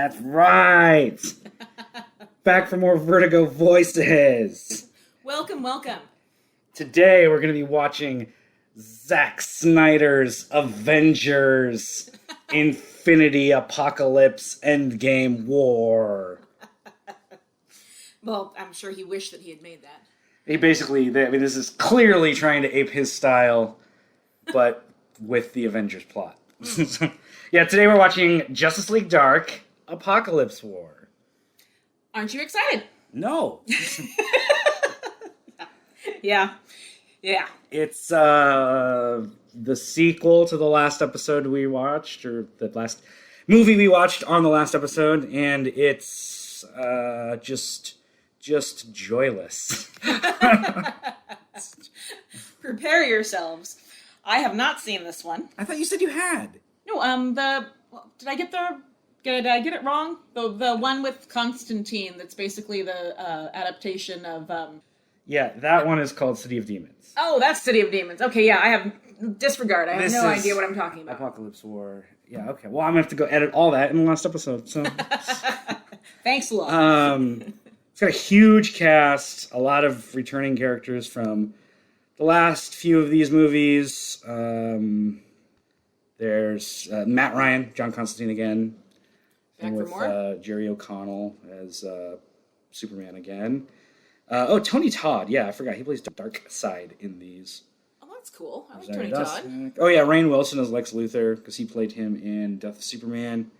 That's right. Back for more Vertigo Voices. Welcome, welcome. Today we're going to be watching Zack Snyder's Avengers Infinity Apokolips Endgame War. Well, I'm sure he wished that he had made that. He basically, this is clearly trying to ape his style, but with the Avengers plot. Yeah, today we're watching Justice League Dark, Apokolips War. Aren't you excited? No. Yeah. It's the sequel to the last episode we watched, or the last movie we watched on the last episode, and it's just joyless. Prepare yourselves. I have not seen this one. I thought you said you had. No, did I get it wrong? The one with Constantine that's basically the adaptation of Yeah, that one is called City of Demons. Oh, that's City of Demons. Okay, yeah, I have disregard. I have no idea what I'm talking about. Apokolips War. Yeah, okay. Well, I'm gonna have to go edit all that in the last episode. So Thanks a lot. It's got a huge cast, a lot of returning characters from the last few of these movies. There's Matt Ryan, John Constantine again. Back with for more? Jerry O'Connell as Superman again. Tony Todd. Yeah, I forgot. He plays the dark side in these. Oh, that's cool. I like Tony Todd. Oh, yeah, Rainn Wilson as Lex Luthor, because he played him in Death of Superman.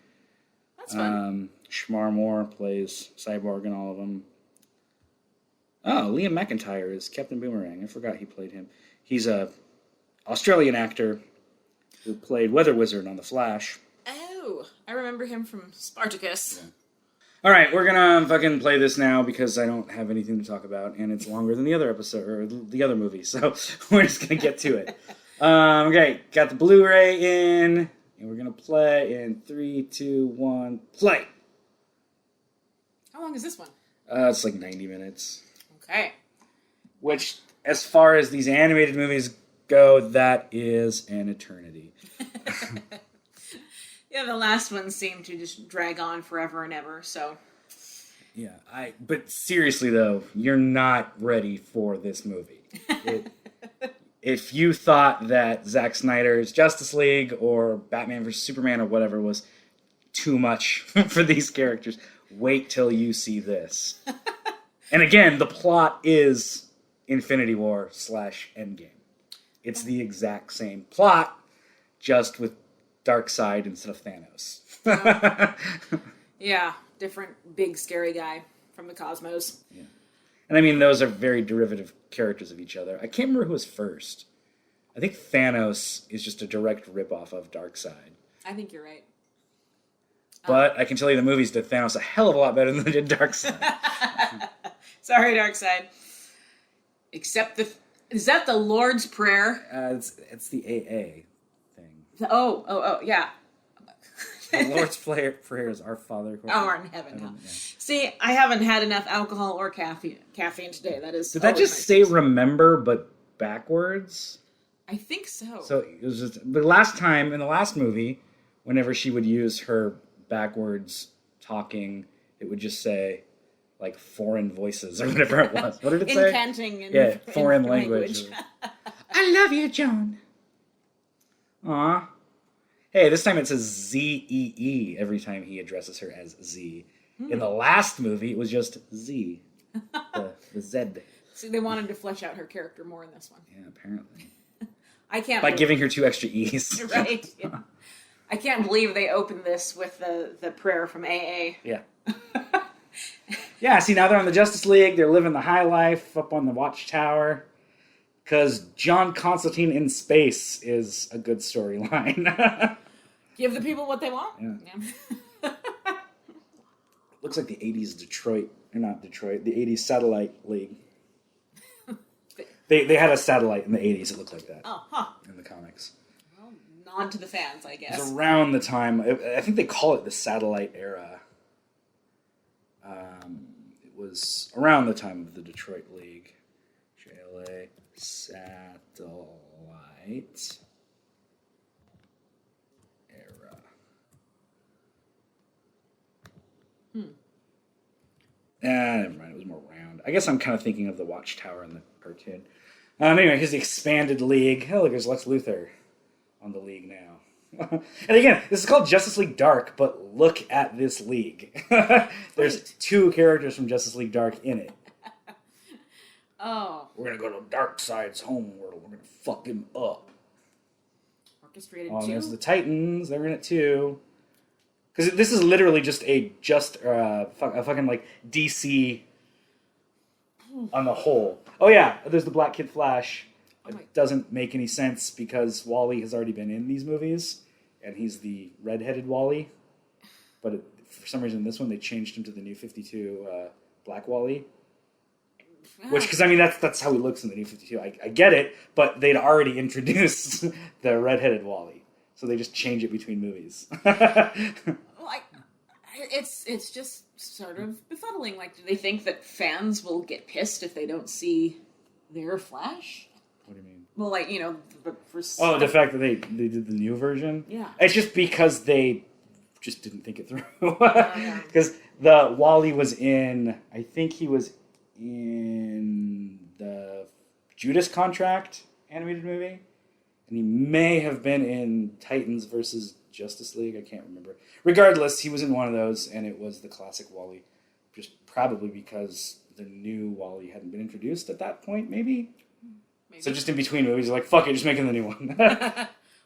That's fun. Shmar Moore plays Cyborg in all of them. Oh, Liam McIntyre is Captain Boomerang. I forgot he played him. He's a Australian actor who played Weather Wizard on The Flash. Oh, I remember him from Spartacus. Yeah. All right, we're gonna fucking play this now because I don't have anything to talk about, and it's longer than the other episode or the other movie, so we're just gonna get to it. Okay, got the Blu-ray in, and we're gonna play in 3, 2, 1, play. How long is this one? It's like 90 minutes. Okay. Which, as far as these animated movies go, that is an eternity. Yeah, the last one seemed to just drag on forever and ever, so... Yeah, but seriously, though, you're not ready for this movie. If you thought that Zack Snyder's Justice League or Batman vs. Superman or whatever was too much for these characters, wait till you see this. And again, the plot is Infinity War / Endgame. It's the exact same plot, just with Darkseid instead of Thanos. Yeah, different big scary guy from the cosmos. Yeah. And I mean, those are very derivative characters of each other. I can't remember who was first. I think Thanos is just a direct ripoff of Darkseid. I think you're right. But I can tell you the movies did Thanos a hell of a lot better than they did Darkseid. Sorry, Darkseid. Except is that the Lord's Prayer? It's the AA thing. Oh, yeah. The Lord's Prayer is Our Father. Who art in heaven. Yeah. See, I haven't had enough alcohol or caffeine today. That is. Did that just say remember but backwards? I think so. So it was just the last time in the last movie, whenever she would use her backwards talking, it would just say like foreign voices or whatever it was. What did it say? Incanting in foreign language. I love you, John. Aw. Hey, this time it says Z-E-E every time he addresses her as Z. In the last movie, it was just Z. The Z. See, they wanted to flesh out her character more in this one. Yeah, apparently. I can't. By giving her 2 extra E's. Right. Yeah. I can't believe they opened this with the prayer from AA. Yeah. Yeah, see, now they're on the Justice League. They're living the high life up on the Watchtower. Because John Constantine in space is a good storyline. Give the people what they want. Yeah. Looks like the 80s Detroit. Or not Detroit. The 80s Satellite League. They had a satellite in the 80s. It looked like that. Oh, huh. In the comics. Well, nod to the fans, I guess. It was around the time. I think they call it the satellite era. It was around the time of the Detroit League. JLA Satellite era. Never mind. It was more round. I guess I'm kind of thinking of the Watchtower in the cartoon. Anyway, here's the expanded League. Oh, look, there's Lex Luthor on the League now. And again, this is called Justice League Dark, but look at this League. There's 2 characters from Justice League Dark in it. Oh. We're going to go to Darkseid's homeworld. We're going to fuck him up. Orchestrated Oh, 2? there's the Titans. They're in it too. Because this is literally just a fucking like DC on the whole. Oh yeah, there's the Black Kid Flash. It doesn't make any sense because Wally has already been in these movies, and he's the red-headed Wally. But for some reason, this one they changed him to the New 52 Black Wally. Which, because I mean, that's how he looks in the New 52. I get it, but they'd already introduced the red-headed Wally, so they just change it between movies. Well, it's just sort of befuddling. Like, do they think that fans will get pissed if they don't see their Flash? What do you mean? Well, like, you know, the fact that they did the new version? Yeah. It's just because they just didn't think it through. Because the Wally was in, I think he was in the Judas Contract animated movie. And he may have been in Titans versus Justice League. I can't remember. Regardless, he was in one of those, and it was the classic Wally. Just probably because the new Wally hadn't been introduced at that point, maybe? So just in between movies, you're like, fuck it, just making the new one.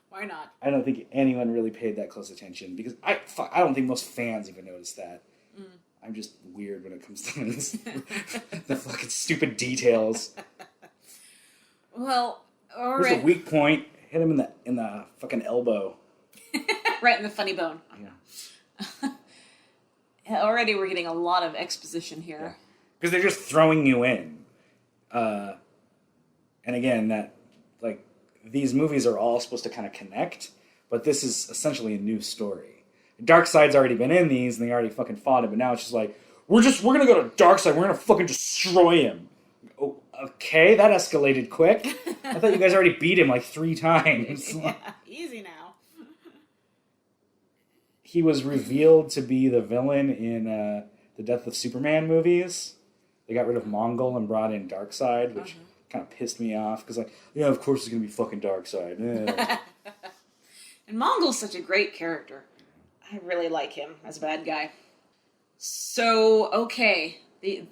Why not? I don't think anyone really paid that close attention, because I don't think most fans even noticed that. Mm. I'm just weird when it comes to this, the fucking stupid details. Well, all Here's right. the weak point. Hit him in the fucking elbow. Right in the funny bone. Yeah. Already we're getting a lot of exposition here. Because they're just throwing you in. And again, that, like, these movies are all supposed to kind of connect, but this is essentially a new story. Darkseid's already been in these, and they already fucking fought him, but now it's just like, we're gonna go to Darkseid, we're gonna fucking destroy him. Oh, okay, that escalated quick. I thought you guys already beat him like 3 times. Yeah, easy now. He was revealed to be the villain in the Death of Superman movies. They got rid of Mongol and brought in Darkseid, which kind of pissed me off. Because, like, yeah, of course it's going to be fucking Darkseid. And Mongol's such a great character. I really like him as a bad guy. So, okay. The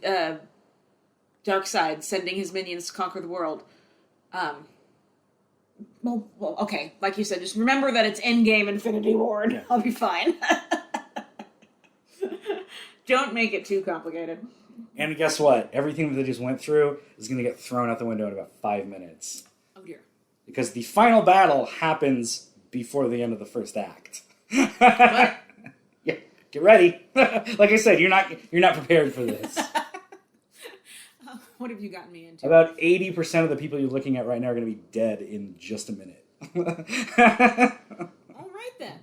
Darkseid sending his minions to conquer the world. Well, okay. Like you said, just remember that it's Endgame Infinity War. Yeah. I'll be fine. Don't make it too complicated. And guess what? Everything that they just went through is going to get thrown out the window in about 5 minutes. Oh, dear. Because the final battle happens before the end of the first act. What? Yeah, get ready. Like I said, you're not prepared for this. What have you gotten me into? About 80% of the people you're looking at right now are going to be dead in just a minute. All right, then.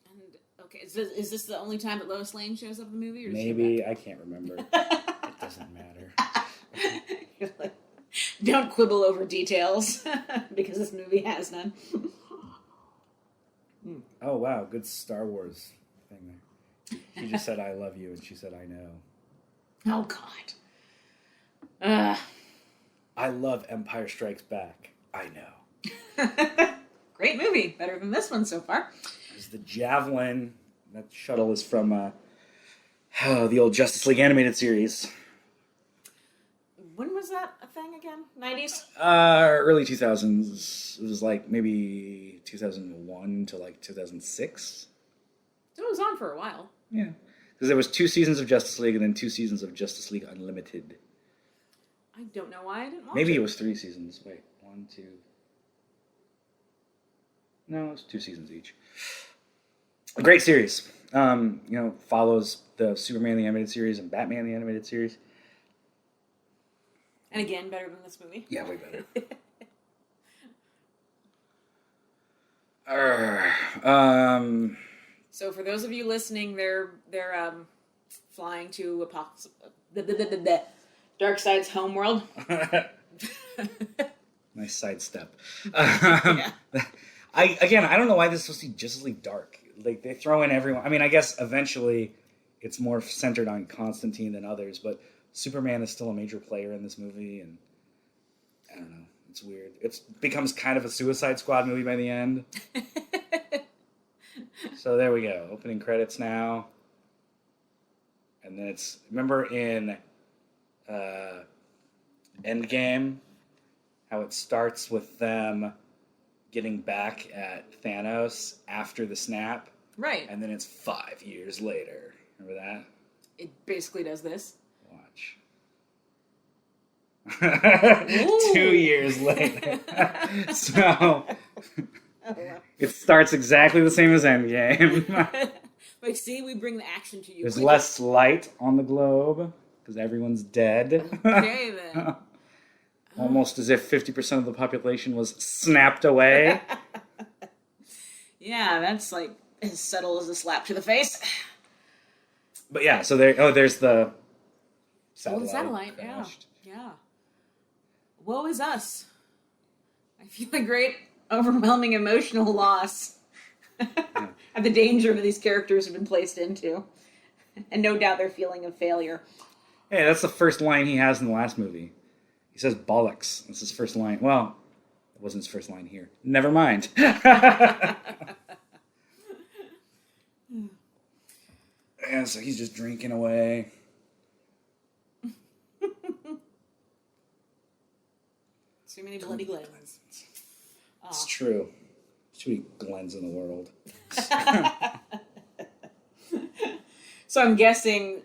And, okay, is this the only time that Lois Lane shows up in the movie? Or Maybe. I can't remember. It doesn't matter. You're like, don't quibble over details, because this movie has none. Oh, wow. Good Star Wars thing there. He just said, I love you, and she said, I know. Oh, God. I love Empire Strikes Back. I know. Great movie. Better than this one so far. There's the Javelin. That shuttle is from the old Justice League animated series. When was that a thing again? 90s? Early 2000s. It was like maybe 2001 to like 2006. So it was on for a while. Yeah. Because there was 2 seasons of Justice League and then 2 seasons of Justice League Unlimited. I don't know why I didn't watch Maybe it. it was 3 seasons. Wait, 1, 2. No, it was 2 seasons each. A great series. Follows the Superman the animated series and Batman the animated series. And again, better than this movie. Yeah, way better. So for those of you listening, they're flying to Darkseid's homeworld. Nice sidestep. Yeah. I don't know why this is supposed to be Justice League Dark. Like, they throw in everyone. I mean, I guess eventually it's more centered on Constantine than others, but Superman is still a major player in this movie, and I don't know. It's weird. It becomes kind of a Suicide Squad movie by the end. So there we go. Opening credits now. And then it's... Remember in Endgame, how it starts with them getting back at Thanos after the snap? Right. And then it's 5 years later. Remember that? It basically does this. Watch. 2 years later. So... Oh, wow. It starts exactly the same as Endgame. Like, see, we bring the action to you. There's quickly. less light on the globe because everyone's dead. Okay, then. Almost as if 50% of the population was snapped away. Yeah, that's like as subtle as a slap to the face. But yeah, so there's the satellite. Oh, the satellite, finished. yeah. Woe is us. I feel a great, overwhelming emotional loss at the danger that these characters have been placed into. And no doubt their feeling of failure. Hey, that's the first line he has in the last movie. He says bollocks. That's his first line. Well, it wasn't his first line here. Never mind. And so he's just drinking away. Too many bloody Glens. It's true. There's too many Glens in the world. So I'm guessing...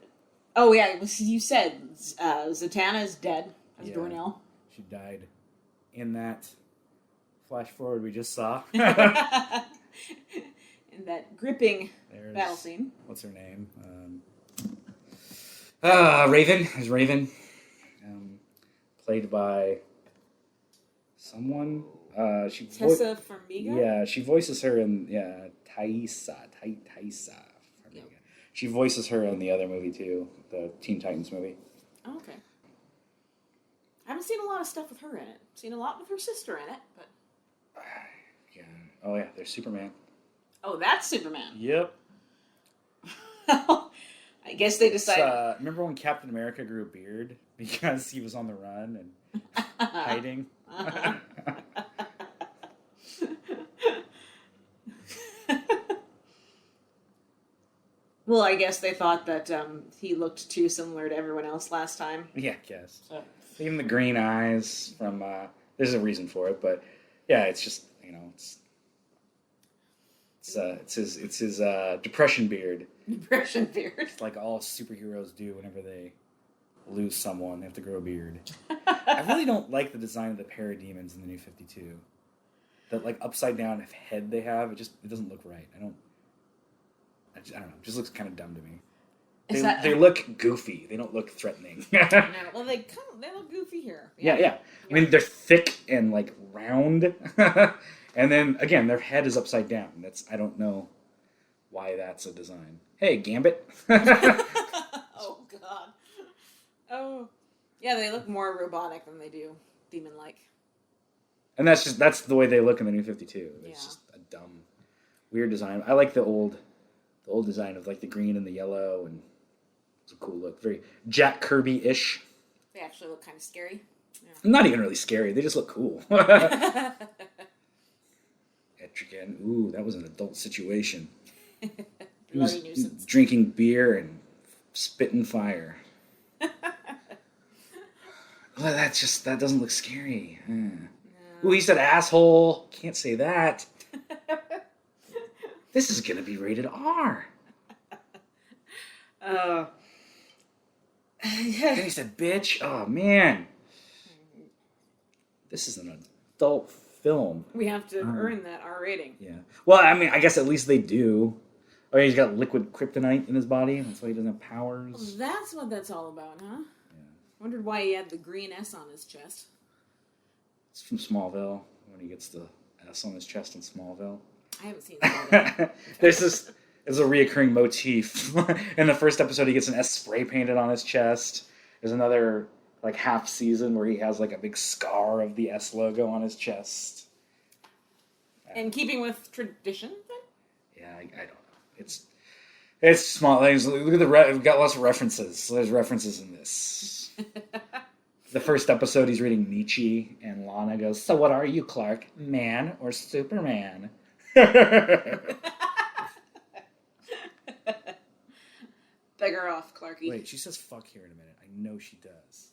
Oh, yeah, you said Zatanna is dead as Dornell. She died in that flash forward we just saw. In that gripping battle scene. What's her name? Raven. There's Raven. Played by someone. Tessa Farmiga? Yeah, she voices her in Thaisa. Yep. She voices her in the other movie too, the Teen Titans movie. Oh, okay. I haven't seen a lot of stuff with her in it. Seen a lot with her sister in it, but... Yeah. Oh yeah, there's Superman. Oh, that's Superman. Yep. I guess they decided... remember when Captain America grew a beard because he was on the run and hiding? Well, I guess they thought that he looked too similar to everyone else last time. Yeah, I guess. So. Even the green eyes from... there's a reason for it, but yeah, it's just, it's his depression beard. Depression beard. It's like all superheroes do whenever they lose someone. They have to grow a beard. I really don't like the design of the parademons in the New 52. That like upside down head they have, it doesn't look right. I don't know. It just looks kind of dumb to me. They look goofy. They don't look threatening. No, well, they look goofy here. Yeah. I mean, they're thick and like round, and then again, their head is upside down. I don't know why that's a design. Hey, Gambit. Oh God. Oh, yeah. They look more robotic than they do demon-like. And that's the way they look in the New 52. It's just a dumb, weird design. I like the old design of like the green and the yellow, and it's a cool look. Very Jack Kirby-ish. They actually look kind of scary. Yeah. Not even really scary. They just look cool. Etrigan. Ooh, that was an adult situation. He was nuisance. Drinking beer and spitting fire. Well, that doesn't look scary. No. Ooh, he said asshole. Can't say that. This is going to be rated R. Then he said bitch. Oh, man. This is an adult film. We have to earn that R rating. Yeah. Well, I mean, I guess at least they do. Oh, he's got liquid kryptonite in his body. That's why he doesn't have powers. Oh, that's what that's all about, huh? Yeah. Wondered why he had the green S on his chest. It's from Smallville, when he gets the S on his chest in Smallville. I haven't seen that. There's a reoccurring motif. In the first episode, he gets an S spray painted on his chest. There's another like half season where he has like a big scar of the S logo on his chest. In keeping with tradition, then? Yeah, I don't know. It's small things. Look at we've got lots of references. There's references in this. The first episode, he's reading Nietzsche, and Lana goes, "So what are you, Clark? Man or Superman?" Beggar off, Clarky. Wait, she says fuck here in a minute. I know she does.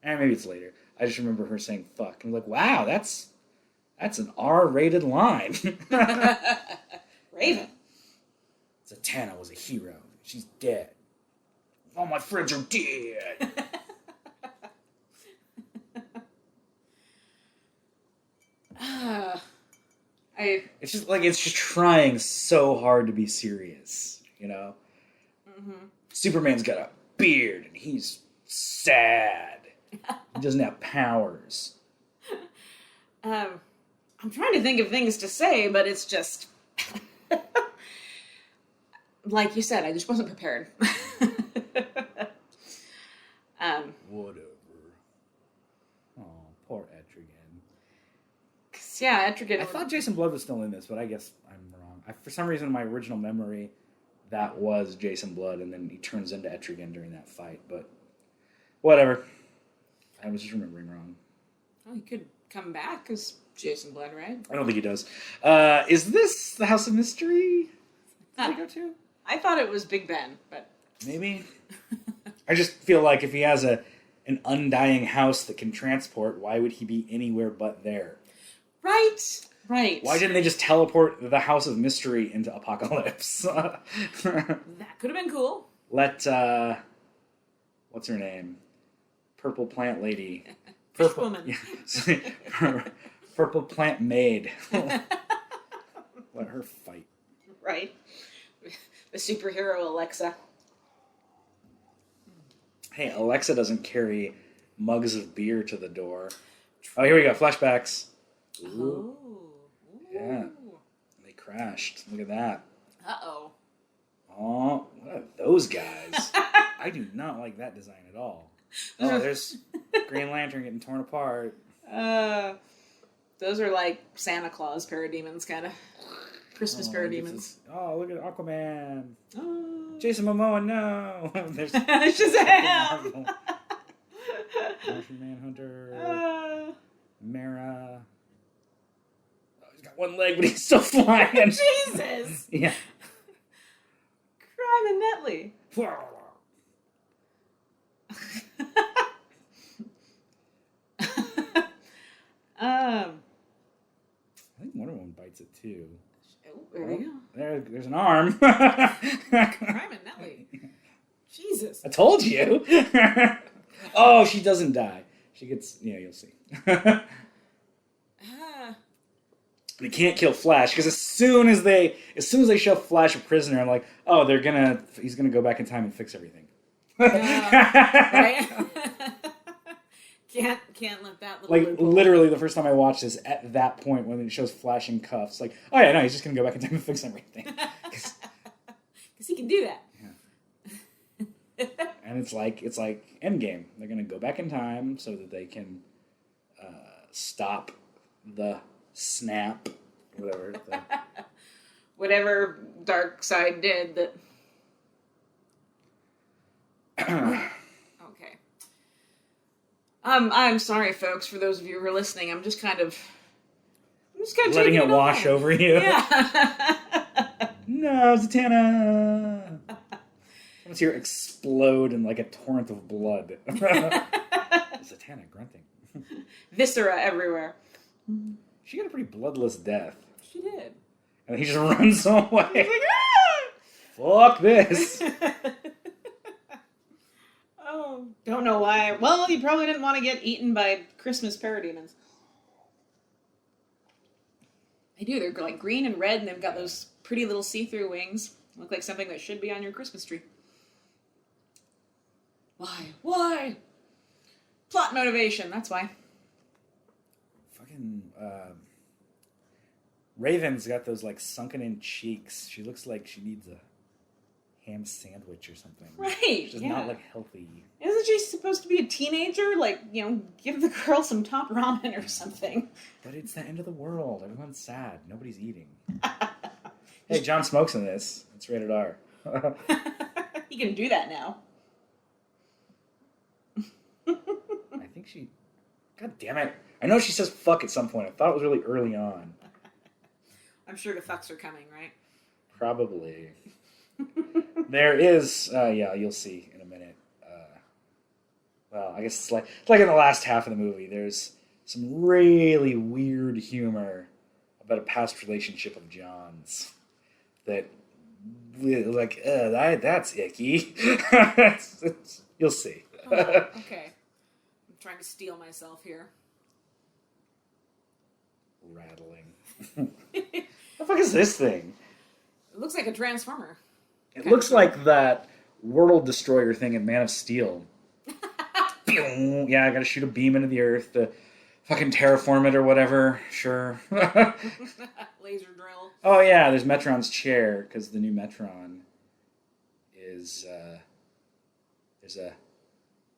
And maybe it's later. I just remember her saying fuck. I'm like, wow, that's an R-rated line. Raven. Zatanna was a hero. She's dead. All my friends are dead. It's just trying so hard to be serious, you know? Mm-hmm. Superman's got a beard and he's sad. He doesn't have powers. I'm trying to think of things to say, but it's just... like you said, I just wasn't prepared. Whatever. Oh, poor Etrigan. Yeah, Etrigan... I thought Jason Blood was still in this, but I guess I'm wrong. For some reason, in my original memory, that was Jason Blood, and then he turns into Etrigan during that fight, but whatever. I was just remembering wrong. Oh, he could come back as Jason Blood, right? I don't think he does. Is this the House of Mystery that we go to? I thought it was Big Ben, but... Maybe. I just feel like if he has an undying house that can transport, why would he be anywhere but there? Right. Why didn't they just teleport the House of Mystery into Apokolips? That could have been cool. Let, what's her name? Purple Plant Lady. Purple Woman. Yeah. Purple Plant Maid. Let her fight. Right. The superhero Alexa. Hey, Alexa doesn't carry mugs of beer to the door. Oh, here we go. Flashbacks. Ooh. Ooh. Yeah. They crashed. Look at that. Uh-oh. Oh, what are those guys? I do not like that design at all. Oh, there's Green Lantern getting torn apart. Those are like Santa Claus parademons, kind of. Christmas parademons. Look at Aquaman. Oh. Jason Momoa, no. There's Shazam! Martian Manhunter. Mara. Oh, he's got one leg, but he's still flying. Jesus! Yeah. Crime and Netley. I think Wonder Woman bites it too. Oh, there you go. There's an arm. Crime and Nelly. Jesus. I told you. Oh, she doesn't die. She gets. Yeah, you'll see. They can't kill Flash because as soon as they show Flash a prisoner, I'm like, oh, he's gonna go back in time and fix everything. Right? Can't let that little like loophole. Literally the first time I watched this, at that point when it shows Flash in cuffs, like, oh yeah, no, he's just gonna go back in time and fix everything because he can do that. Yeah. And it's like Endgame. They're gonna go back in time so that they can stop the snap, whatever. Whatever Darkseid did that. Okay. I'm sorry, folks. For those of you who are listening, I'm just kind of letting it wash over you. Yeah. No, Zatanna. Once you explode in like a torrent of blood. Zatanna grunting. Viscera everywhere. She got a pretty bloodless death. She did. And he just runs away. He's like, ah! Fuck this. Oh, don't know why. Well, he probably didn't want to get eaten by Christmas parademons. They do. They're like green and red, and they've got those pretty little see-through wings. Look like something that should be on your Christmas tree. Why? Why? Plot motivation. That's why. Fucking Raven's got those like sunken-in cheeks. She looks like she needs a ham sandwich or something. Right. She's yeah. not like healthy. Isn't she supposed to be a teenager? Like, give the girl some top ramen or something. But it's the end of the world. Everyone's sad. Nobody's eating. Hey, John smokes in this. It's rated R. He can do that now. I think she... God damn it. I know she says fuck at some point. I thought it was really early on. I'm sure the fucks are coming, right? Probably. There is... yeah, you'll see in a minute. Well, I guess it's like in the last half of the movie. There's some really weird humor about a past relationship of John's that... Like, that's icky. You'll see. Oh, okay. I'm trying to steel myself here. Rattling. The fuck is this thing? It looks like a transformer. It looks like that World Destroyer thing in Man of Steel. Yeah, I gotta shoot a beam into the earth to fucking terraform it or whatever. Sure. Laser drill. Oh yeah, there's Metron's chair, because the new Metron is, there's a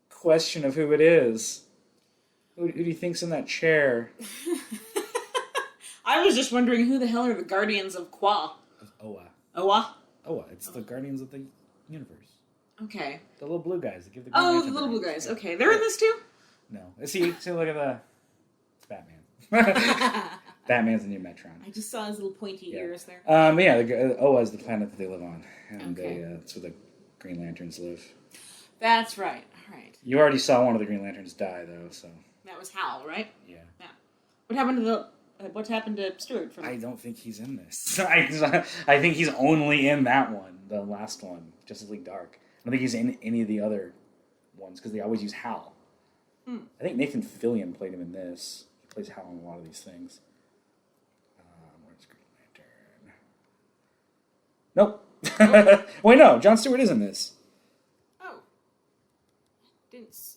question of who it is. Who do you think's in that chair? I was just wondering who the hell are the Guardians of Qua? Oa. Oa? Oa, it's the Guardians of the Universe. Okay. The little blue guys that give the Oh, the little blue guys. Okay, they're in this too? No. See, look at the... It's Batman. Batman's the new Metron. I just saw his little pointy ears there. Oa is the planet that they live on. And Okay. that's where the Green Lanterns live. That's right. All right. You already saw one of the Green Lanterns die, though, so... That was Hal, right? Yeah. Yeah. What happened to Stuart? I don't think he's in this. I think he's only in that one, the last one, Justice League Dark. I don't think he's in any of the other ones, because they always use Hal. I think Nathan Fillion played him in this. He plays Hal in a lot of these things. Where's Green Lantern? Nope. Wait, no. Jon Stewart is in this. Oh.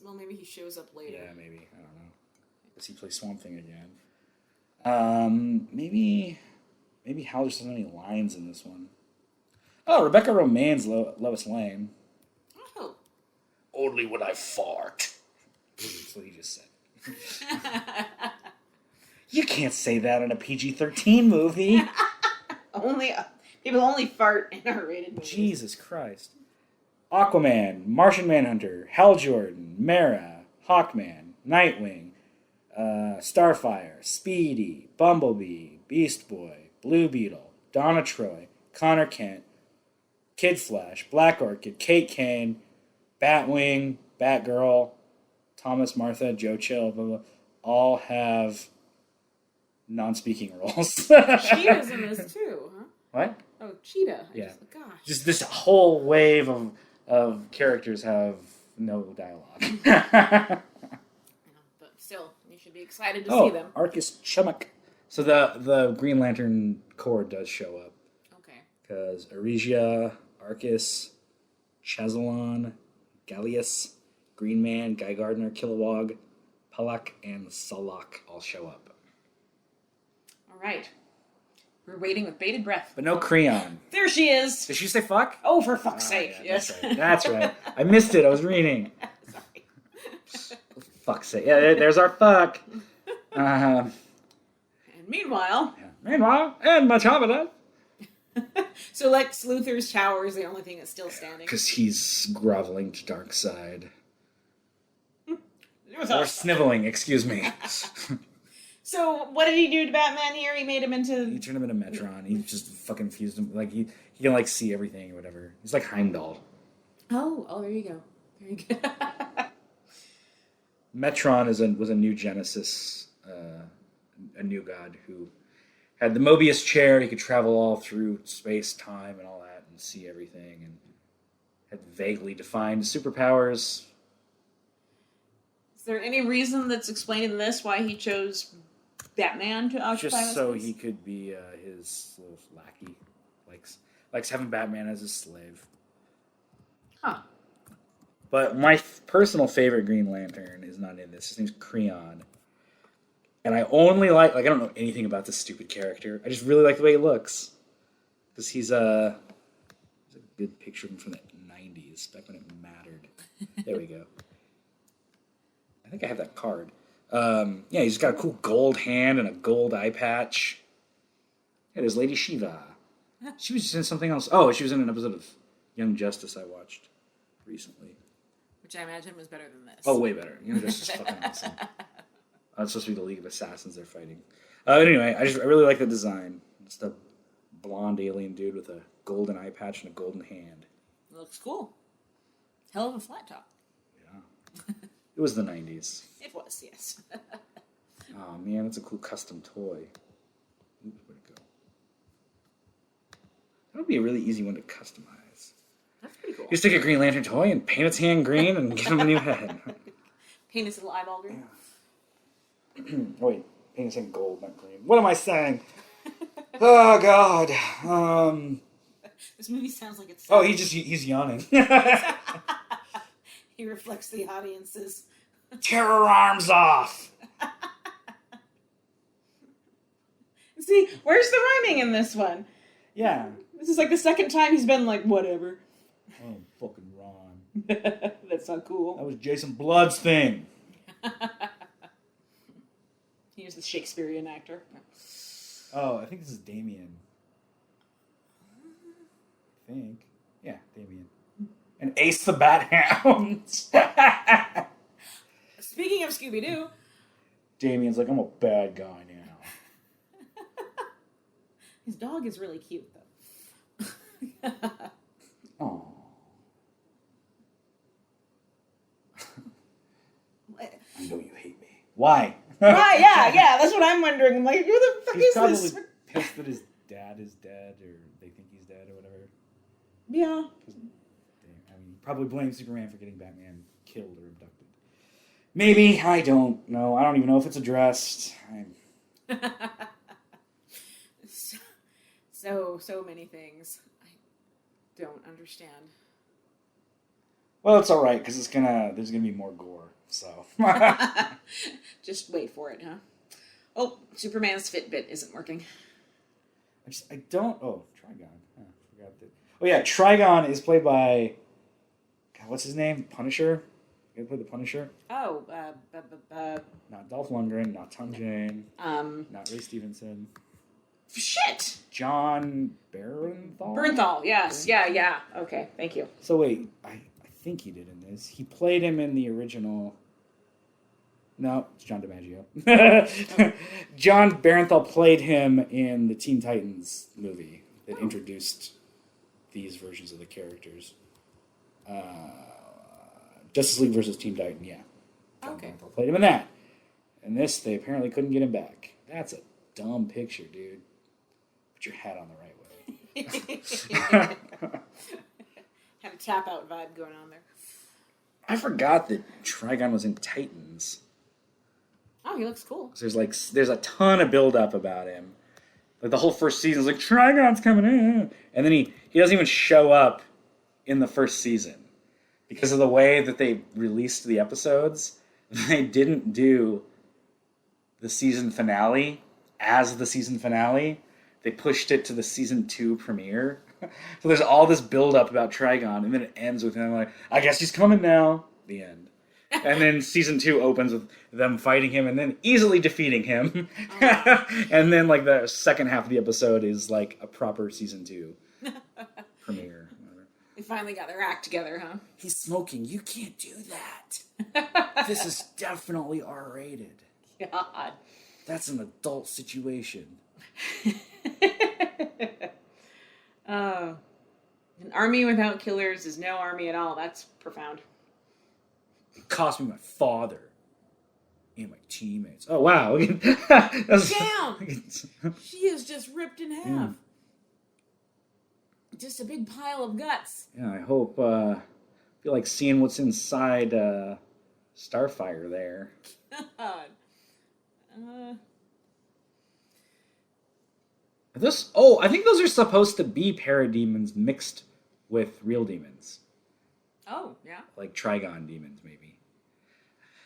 Well, maybe he shows up later. Yeah, maybe. I don't know. Does he play Swamp Thing again? Maybe Hal just doesn't have any lines in this one. Oh, Rebecca Romaine's Lois Lane. Oh. Only when I fart. That's what he just said. You can't say that in a PG-13 movie. People only fart in R-rated movies. Jesus Christ. Aquaman, Martian Manhunter, Hal Jordan, Mara, Hawkman, Nightwing, Starfire, Speedy, Bumblebee, Beast Boy, Blue Beetle, Donna Troy, Connor Kent, Kid Flash, Black Orchid, Kate Kane, Batwing, Batgirl, Thomas, Martha, Joe Chill, blah, blah, all have non-speaking roles. Cheetah's in this too, huh? What? Oh, Cheetah. Yeah. Gosh. Just this whole wave of characters have no dialogue. But still, you should be excited to see them. Arcus Chummock. So the Green Lantern Corps does show up. Okay. Because Arigia, Arcus, Chazalon, Gallius, Green Man, Guy Gardner, Kilowog, Palak, and Salak all show up. All right. We're waiting with bated breath. But no Creon. There she is. Did she say fuck? Oh, for fuck's sake. Yeah, Yes. That's right. I missed it. I was reading. Sorry. For fuck's sake. Yeah, there's our fuck. And meanwhile... Yeah. Meanwhile, and Machabada. So Lex Luthor's tower is the only thing that's still standing. Because he's groveling to Darkseid. It was Or us. sniveling, excuse me. So what did he do to Batman here? He made him into... He turned him into Metron. He just fucking fused him. Like, he can, like, see everything or whatever. He's like Heimdall. Oh, there you go. There you go. Metron was a new Genesis, a new god who had the Mobius chair. He could travel all through space, time, and all that, and see everything, and had vaguely defined superpowers. Is there any reason that's explained in this why he chose Batman to occupy Just this so place? he could be his little lackey. Likes having Batman as his slave. Huh. But my personal favorite Green Lantern is not in this. His name's Creon. And I only like I don't know anything about this stupid character. I just really like the way he looks. Because he's a good picture of him from the 90s, back when it mattered. There we go. I think I have that card. Yeah, he's got a cool gold hand and a gold eye patch. Yeah, there's Lady Shiva. She was just in something else. Oh, she was in an episode of Young Justice I watched recently. Which I imagine was better than this. Oh, way better. Young Justice is fucking awesome. It's supposed to be the League of Assassins they're fighting. Anyway, I really like the design. Just a blonde alien dude with a golden eye patch and a golden hand. It looks cool. Hell of a flat top. Yeah. It was the 90s. It was, yes. Oh, man, that's a cool custom toy. Oops, where'd it go? That would be a really easy one to customize. That's pretty cool. You just take a Green Lantern toy and paint its hand green and give him a new head. Paint his little eyeball green. Oh, wait, paint his hand gold, not green. What am I saying? Oh, God. This movie sounds like it's... Oh, he's yawning. He reflects the audience's... Tear her arms off! See, where's the rhyming in this one? Yeah. This is like the second time he's been like, whatever. Oh, fucking rhyme. That's not cool. That was Jason Blood's thing. He was the Shakespearean actor. Oh, I think this is Damien. I think. Yeah, Damien. And Ace the Bat Hound. Speaking of Scooby-Doo. Damien's like, I'm a bad guy now. His dog is really cute, though. Oh. I know you hate me. Why? Right, yeah, that's what I'm wondering. I'm like, who the fuck He's is probably this? pissed that his dad is dead, or they think he's dead, or whatever. Yeah. I mean, probably blames Superman for getting Batman killed or abducted. Maybe, I don't know. I don't even know if it's addressed. So many things I don't understand. Well, it's all right because there's gonna be more gore. So Just wait for it, huh? Oh, Superman's Fitbit isn't working. I don't. Oh, Trigon. Oh, I forgot that. Oh yeah, Trigon is played by. God, what's his name? Punisher. You play the Punisher. Oh, Not Dolph Lundgren. Not Tom Jane. Not Ray Stevenson. Shit! John Bernthal? Bernthal, yes. Yeah. Okay, thank you. So wait, I think he did in this. He played him in the original... No, it's John DiMaggio. John Bernthal played him in the Teen Titans movie that introduced these versions of the characters. Justice League versus Teen Titan, yeah. John Bernthal played him in that. In this, they apparently couldn't get him back. That's a dumb picture, dude. Put your hat on the right way. Had a tap out vibe going on there. I forgot that Trigon was in Titans. Oh, he looks cool. So there's a ton of build up about him. Like the whole first season is like Trigon's coming in, and then he doesn't even show up in the first season because of the way that they released the episodes. They didn't do the season finale as the season finale. They pushed it to the season 2 premiere. So there's all this build up about Trigon, and then it ends with him like, I guess he's coming now. The end. And then season 2 opens with them fighting him and then easily defeating him. Oh. And then like the second half of the episode is like a proper season 2 premiere. They finally got their act together, huh? He's smoking. You can't do that. This is definitely R-rated. God. That's an adult situation. An army without killers is no army at all. That's profound. It cost me my father and my teammates. Oh, wow. Damn! She is just ripped in half. Yeah. Just a big pile of guts. Yeah, I hope, feel like seeing what's inside, Starfire there. God. I think those are supposed to be parademons mixed with real demons. Oh, yeah. Like Trigon demons, maybe.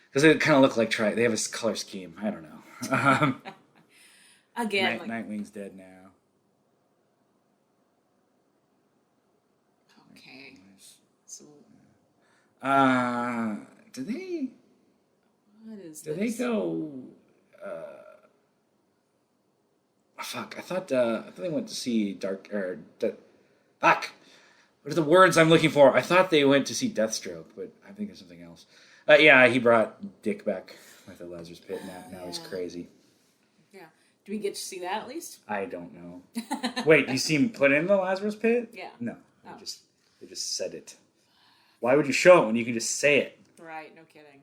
Because they kind of look like they have a color scheme. I don't know. Again, Nightwing's dead now. Okay. So. Do they? What is do this? they go? Fuck, I thought they went to see fuck. What are the words I'm looking for? I thought they went to see Deathstroke, but I think it's something else. Yeah, he brought Dick back with the Lazarus Pit. Now he's crazy. Yeah. Do we get to see that at least? I don't know. Wait, you see him put in the Lazarus Pit? Yeah. No, they just said it. Why would you show it when you can just say it? Right, no kidding.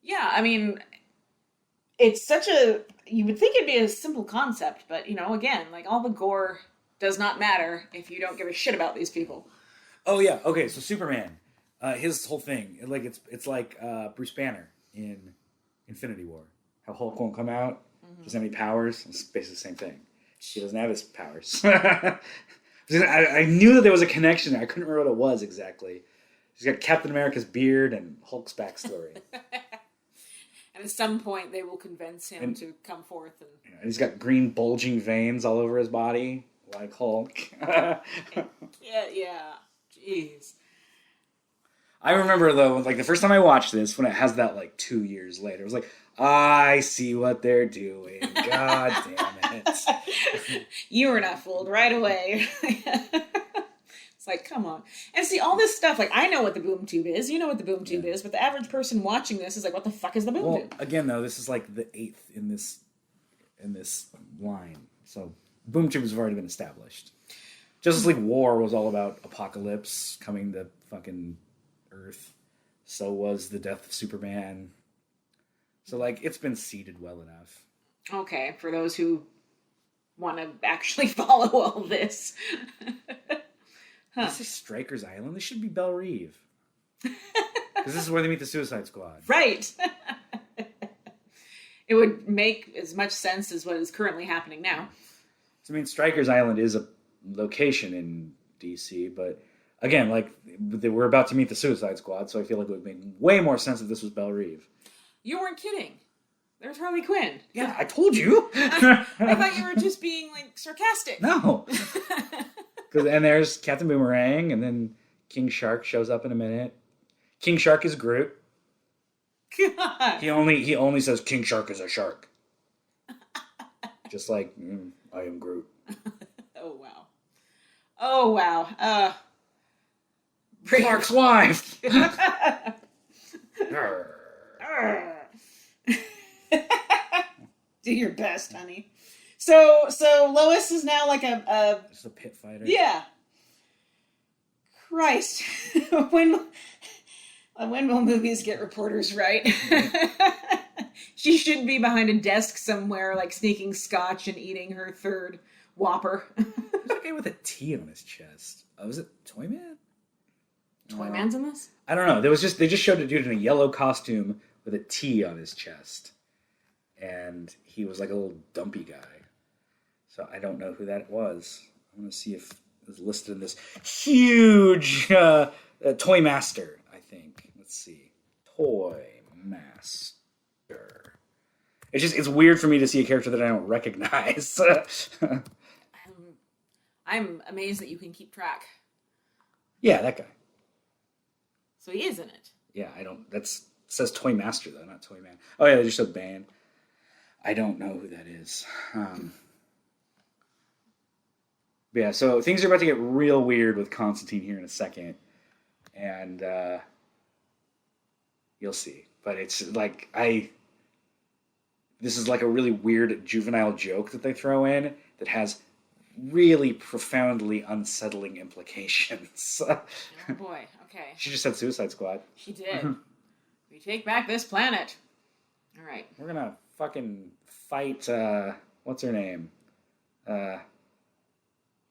Yeah, I mean, it's such a... You would think it'd be a simple concept, but, again, like, all the gore does not matter if you don't give a shit about these people. Oh, yeah. Okay, so Superman, his whole thing, like it's like Bruce Banner in Infinity War. How Hulk won't come out, doesn't have any powers. It's basically the same thing. He doesn't have his powers. I knew that there was a connection there. I couldn't remember what it was exactly. He's got Captain America's beard and Hulk's backstory. And at some point, they will convince him to come forth. And he's got green bulging veins all over his body, like Hulk. Yeah. Jeez. I remember, though, like, the first time I watched this, when it has that, like, 2 years later, it was like, I see what they're doing. God damn it. You were not fooled right away. It's like, come on. And see, all this stuff, like, I know what the boom tube is. You know what the boom tube is. But the average person watching this is like, what the fuck is the boom tube? Again, though, this is like the 8th in this line. So boom tube has already been established. Justice League War was all about Apocalypse coming to fucking Earth. So was the death of Superman. So, like, it's been seeded well enough. Okay, for those who want to actually follow all this. This is Stryker's Island. This should be Belle Reve. Because this is where they meet the Suicide Squad. Right. It would make as much sense as what is currently happening now. So, I mean, Stryker's Island is a location in DC, but again, like, we're about to meet the Suicide Squad, so I feel like it would make way more sense if this was Belle Reve. You weren't kidding. There's Harley Quinn. Yeah, I told you. I thought you were just being, like, sarcastic. No. And there's Captain Boomerang, and then King Shark shows up in a minute. King Shark is Groot. God. He only says King Shark is a shark. Just like, I am Groot. Oh, wow. Clark's wife! Do your best, honey. So Lois is now like Just a pit fighter. Yeah. Christ. When will movies get reporters right? She should be behind a desk somewhere, like sneaking scotch and eating her third Whopper. There's a guy with a T on his chest. Was it Toyman? Toyman's in this? I don't know. They just showed a dude in a yellow costume with a T on his chest. And he was like a little dumpy guy. So I don't know who that was. I'm going to see if it was listed in this huge Toy Master, I think. Let's see. Toy Master. It's weird for me to see a character that I don't recognize. I'm amazed that you can keep track. Yeah, that guy. So he is in it. Yeah, it says Toy Master, though, not Toy Man. Oh, yeah, they just showed Bane. I don't know who that is. Yeah, so things are about to get real weird with Constantine here in a second. And you'll see. But it's like, this is like a really weird juvenile joke that they throw in that has really profoundly unsettling implications. Oh boy, okay. She just said Suicide Squad. She did. We take back this planet. All right. We're gonna fucking fight, what's her name?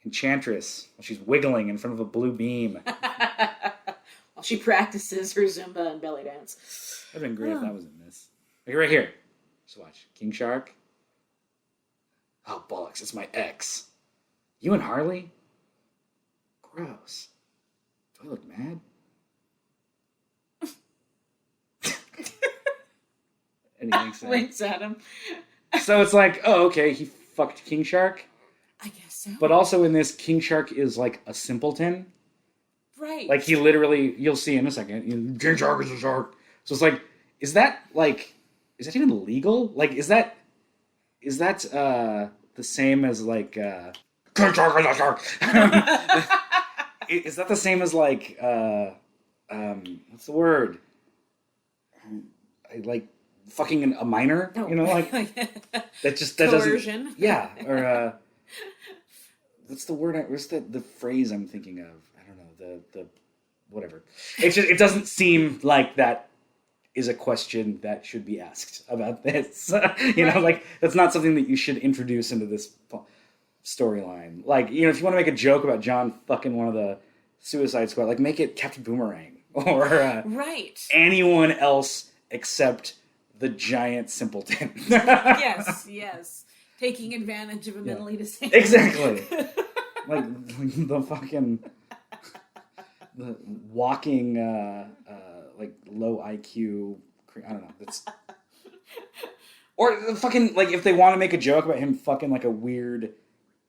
Enchantress. While she's wiggling in front of a blue beam. While she practices her Zumba and belly dance. That'd been great if that was in this. Like right here. Just watch. King Shark. Oh, bollocks. It's my ex. You and Harley? Gross. Do I look mad? And he winks at him. Winks at him. So it's like, oh, okay, he fucked King Shark. I guess so. But also in this, King Shark is like a simpleton. Right. Like he literally, you'll see in a second, King Shark is a shark. So it's like, is that even legal? Like, is that the same as like is that the same as like what's the word? Like fucking a minor, No. you know, like that Coercion. doesn't, yeah, or what's the word? What's the phrase I'm thinking of? I don't know, the whatever. It doesn't seem like that is a question that should be asked about this. You know, like that's not something that you should introduce into this storyline. Like, you know, if you want to make a joke about John fucking one of the Suicide Squad, like make it Captain Boomerang or anyone else except the giant simpleton. Yes. Taking advantage of a mentally disabled. Exactly. like the fucking the walking like low IQ. I don't know. That's or the fucking like if they want to make a joke about him fucking like a weird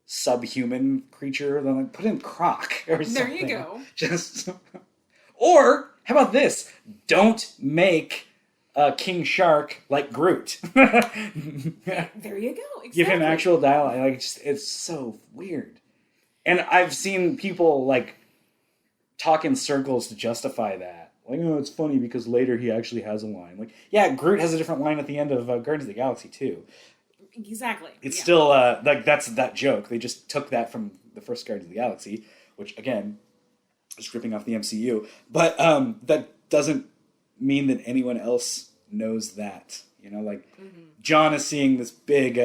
subhuman creature, then like put in Croc or something. There you go. Just or how about this? Don't make King Shark like Groot. There you go. Exactly. Give him actual dialogue. Like it's so weird. And I've seen people like talk in circles to justify that. Like, oh, it's funny because later he actually has a line. Like, yeah, Groot has a different line at the end of Guardians of the Galaxy too. Exactly. It's still like that's that joke. They just took that from the first Guardians of the Galaxy, which again is ripping off the MCU. But that doesn't mean that anyone else knows that. You know, like John is seeing this big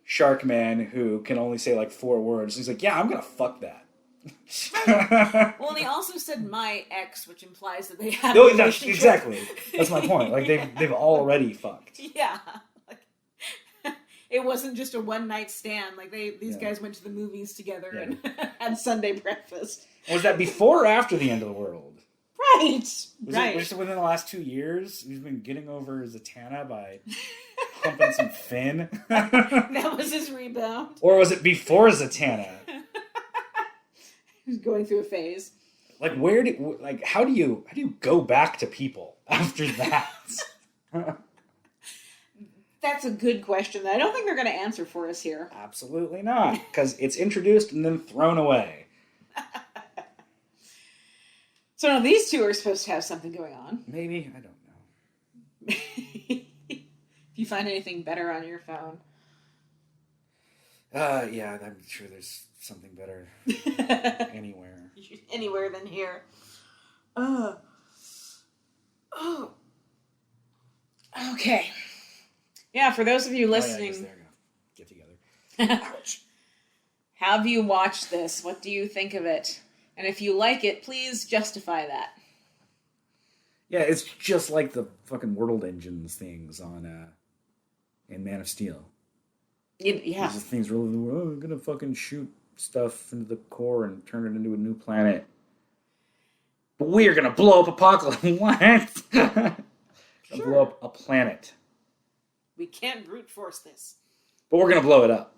shark man who can only say like 4 words. He's like, yeah, I'm gonna fuck that. Well, and he also said my ex, which implies that they have No, exactly. That's my point. Like they've already fucked. Yeah. Like, it wasn't just a one night stand. Like these guys went to the movies together and had Sunday breakfast. Was that before or after the end of the world? Right. Was it just within the last 2 years? He's been getting over Zatanna by pumping some Finn? That was his rebound. Or was it before Zatanna? He was going through a phase. Like how do you go back to people after that? That's a good question that I don't think they're going to answer for us here. Absolutely not, because it's introduced and then thrown away. So now these two are supposed to have something going on. Maybe, I don't know. If you find anything better on your phone. Yeah, I'm sure there's something better anywhere. Anywhere than here. Oh. Okay. Yeah, for those of you listening. They're gonna get together. Ouch. Have you watched this? What do you think of it? And if you like it, please justify that. Yeah, it's just like the fucking World Engines things on in Man of Steel. Yeah. These things really, we're gonna fucking shoot stuff into the core and turn it into a new planet. But we're gonna blow up Apokolips. What? Sure. Blow up a planet. We can't brute force this. But we're gonna blow it up.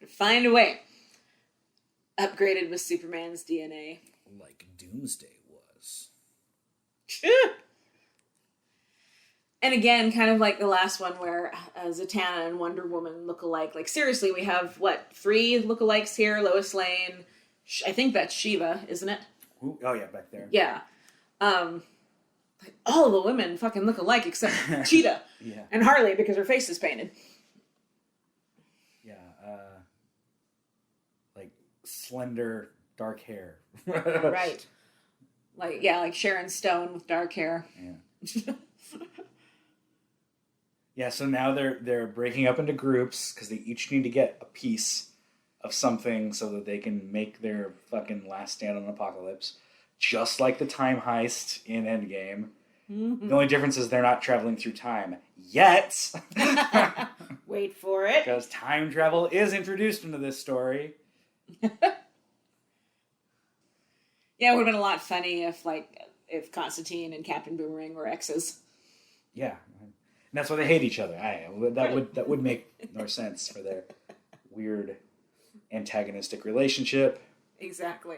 Find a way. Upgraded with Superman's DNA. Like Doomsday was. And again, kind of like the last one where Zatanna and Wonder Woman look alike. Like, seriously, we have, 3 lookalikes here? Lois Lane. I think that's Shiva, isn't it? Ooh, oh, yeah, back there. Yeah. Like, all the women fucking look alike except Cheetah. Yeah. And Harley, because her face is painted. Yeah, like slender, dark hair. Right. Like Sharon Stone with dark hair. Yeah. Yeah, so now they're breaking up into groups because they each need to get a piece of something so that they can make their fucking last stand on Apokolips. Just like the time heist in Endgame. Mm-hmm. The only difference is they're not traveling through time. Yet! Wait for it. Because time travel is introduced into this story. Yeah, it would have been a lot funny if Constantine and Captain Boomerang were exes. Yeah. And that's why they hate each other. That would make more sense for their weird antagonistic relationship. Exactly.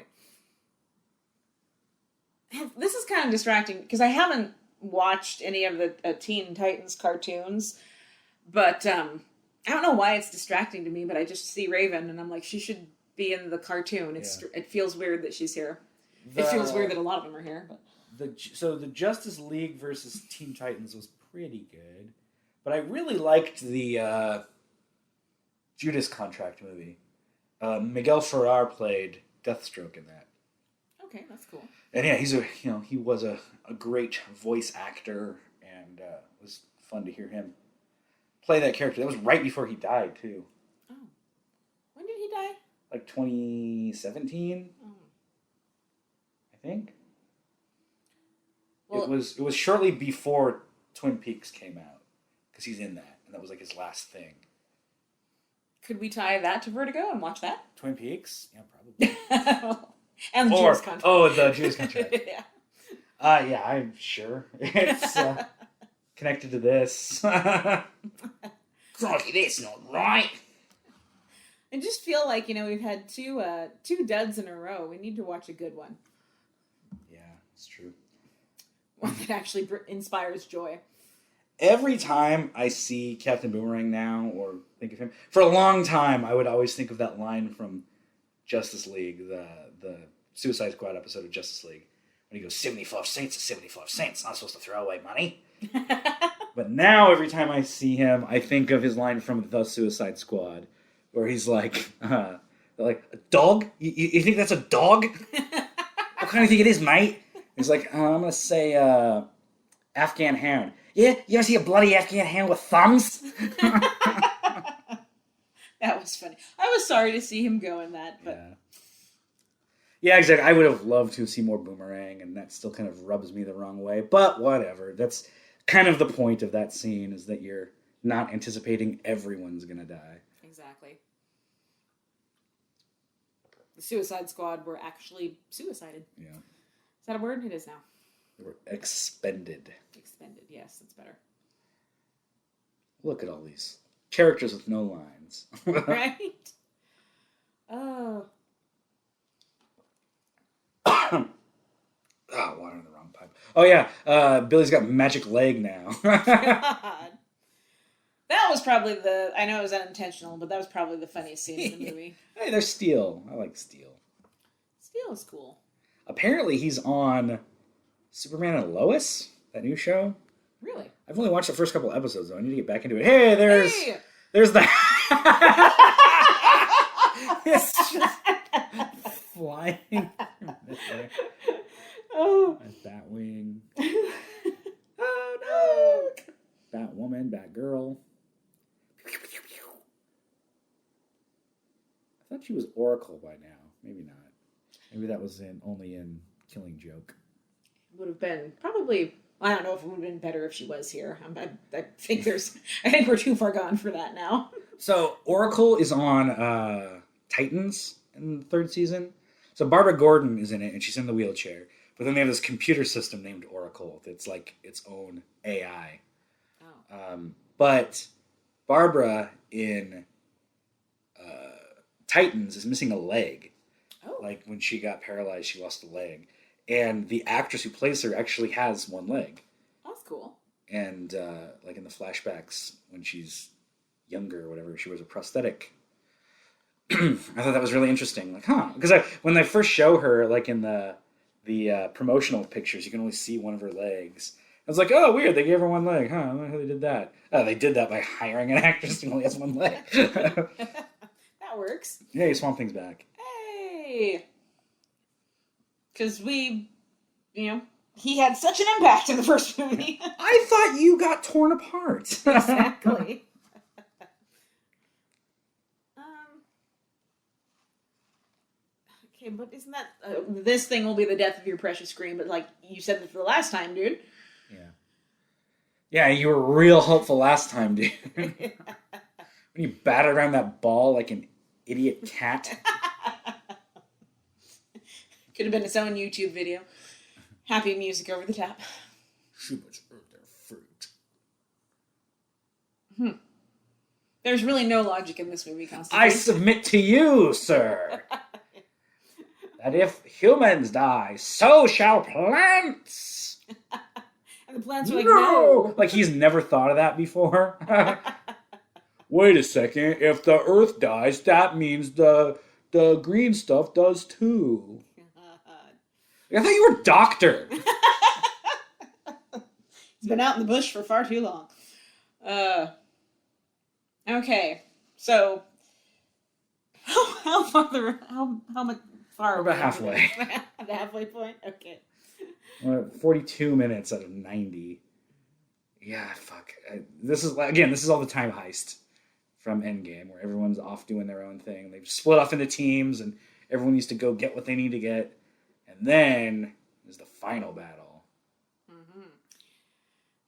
This is kind of distracting because I haven't watched any of the Teen Titans cartoons, but I don't know why it's distracting to me, but I just see Raven, and I'm like, she should be in the cartoon. It feels weird that she's here. It feels weird that a lot of them are here. But. So the Justice League versus Teen Titans was pretty good, but I really liked the Judas Contract movie. Miguel Ferrer played Deathstroke in that. Okay, that's cool. And yeah, he was a great voice actor, and it was fun to hear him play that character. That was right before he died too. Oh, when did he die? Like 2017, I think. Well, it was shortly before Twin Peaks came out, because he's in that, and that was like his last thing. Could we tie that to Vertigo and watch that? Twin Peaks? Yeah, probably. And the Judas Contract. Oh, the Judas Contract. Yeah. Yeah, I'm sure. It's connected to this. Crikey, that's not right. I just feel like, we've had two duds in a row. We need to watch a good one. Yeah, it's true. One that actually inspires joy. Every time I see Captain Boomerang now, or think of him, for a long time, I would always think of that line from Justice League, the Suicide Squad episode of Justice League, when he goes, 75 cents is 75 cents, not supposed to throw away money. But now, every time I see him, I think of his line from the Suicide Squad, where he's like, a dog? You think that's a dog? What kind do you think it is, mate? He's like, I'm going to say Afghan hound. Yeah, you ever see a bloody Afghan hound with thumbs? That was funny. I was sorry to see him go in that, but... Yeah, exactly. I would have loved to see more Boomerang, and that still kind of rubs me the wrong way. But whatever. That's kind of the point of that scene, is that you're not anticipating everyone's going to die. Exactly. The Suicide Squad were actually suicided. Yeah. Is that a word? It is now. They were expended. Expended, yes, that's better. Look at all these characters with no lines. Right? Oh. Water in the wrong pipe. Oh, yeah. Billy's got magic leg now. God. That was probably I know it was unintentional, but that was probably the funniest scene in the movie. Hey, there's Steel. I like Steel. Steel is cool. Apparently, he's on Superman and Lois, that new show. Really? I've only watched the first couple episodes, though. I need to get back into it. Hey, there's the... It's just flying. Oh. Batwing. Oh, no. Batwoman, Batgirl. I thought she was Oracle by now. Maybe not. Maybe that was only in Killing Joke. Would have been probably... I don't know if it would have been better if she was here. I think we're too far gone for that now. So Oracle is on Titans in the third season. So Barbara Gordon is in it, and she's in the wheelchair. But then they have this computer system named Oracle that's like its own AI. Oh. But Barbara in Titans is missing a leg. Oh. Like when she got paralyzed, she lost a leg. And the actress who plays her actually has one leg. That's cool. And like in the flashbacks, when she's younger or whatever, she wears a prosthetic. I thought that was really interesting. Like, because when they first show her, like in the promotional pictures, you can only see one of her legs. I was like, oh, weird, they gave her one leg. I don't know how they did that. They did that by hiring an actress who only has one leg. That works. Hey, Swamp Thing's back. Hey! Because he had such an impact in the first movie. I thought you got torn apart. Exactly. Okay, but isn't that... this thing will be the death of your precious screen, but like you said it for the last time, dude. Yeah. Yeah, you were real helpful last time, dude. When you batted around that ball like an idiot cat. Could have been its own YouTube video. Happy music over the top. Too much their fruit. There's really no logic in this movie, Constantine. I submit to you, sir, that if humans die, so shall plants. And The plants are like, no! Like, he's never thought of that before. Wait a second. If the Earth dies, that means the green stuff does too. I thought you were a doctor. He's been out in the bush for far too long. Okay, so how much far? We're about halfway. At the halfway point. Okay. We're at 42 minutes out of 90. Yeah, fuck. This is all the time heist from Endgame, where everyone's off doing their own thing. They've split off into teams, and everyone needs to go get what they need to get. And then there's the final battle.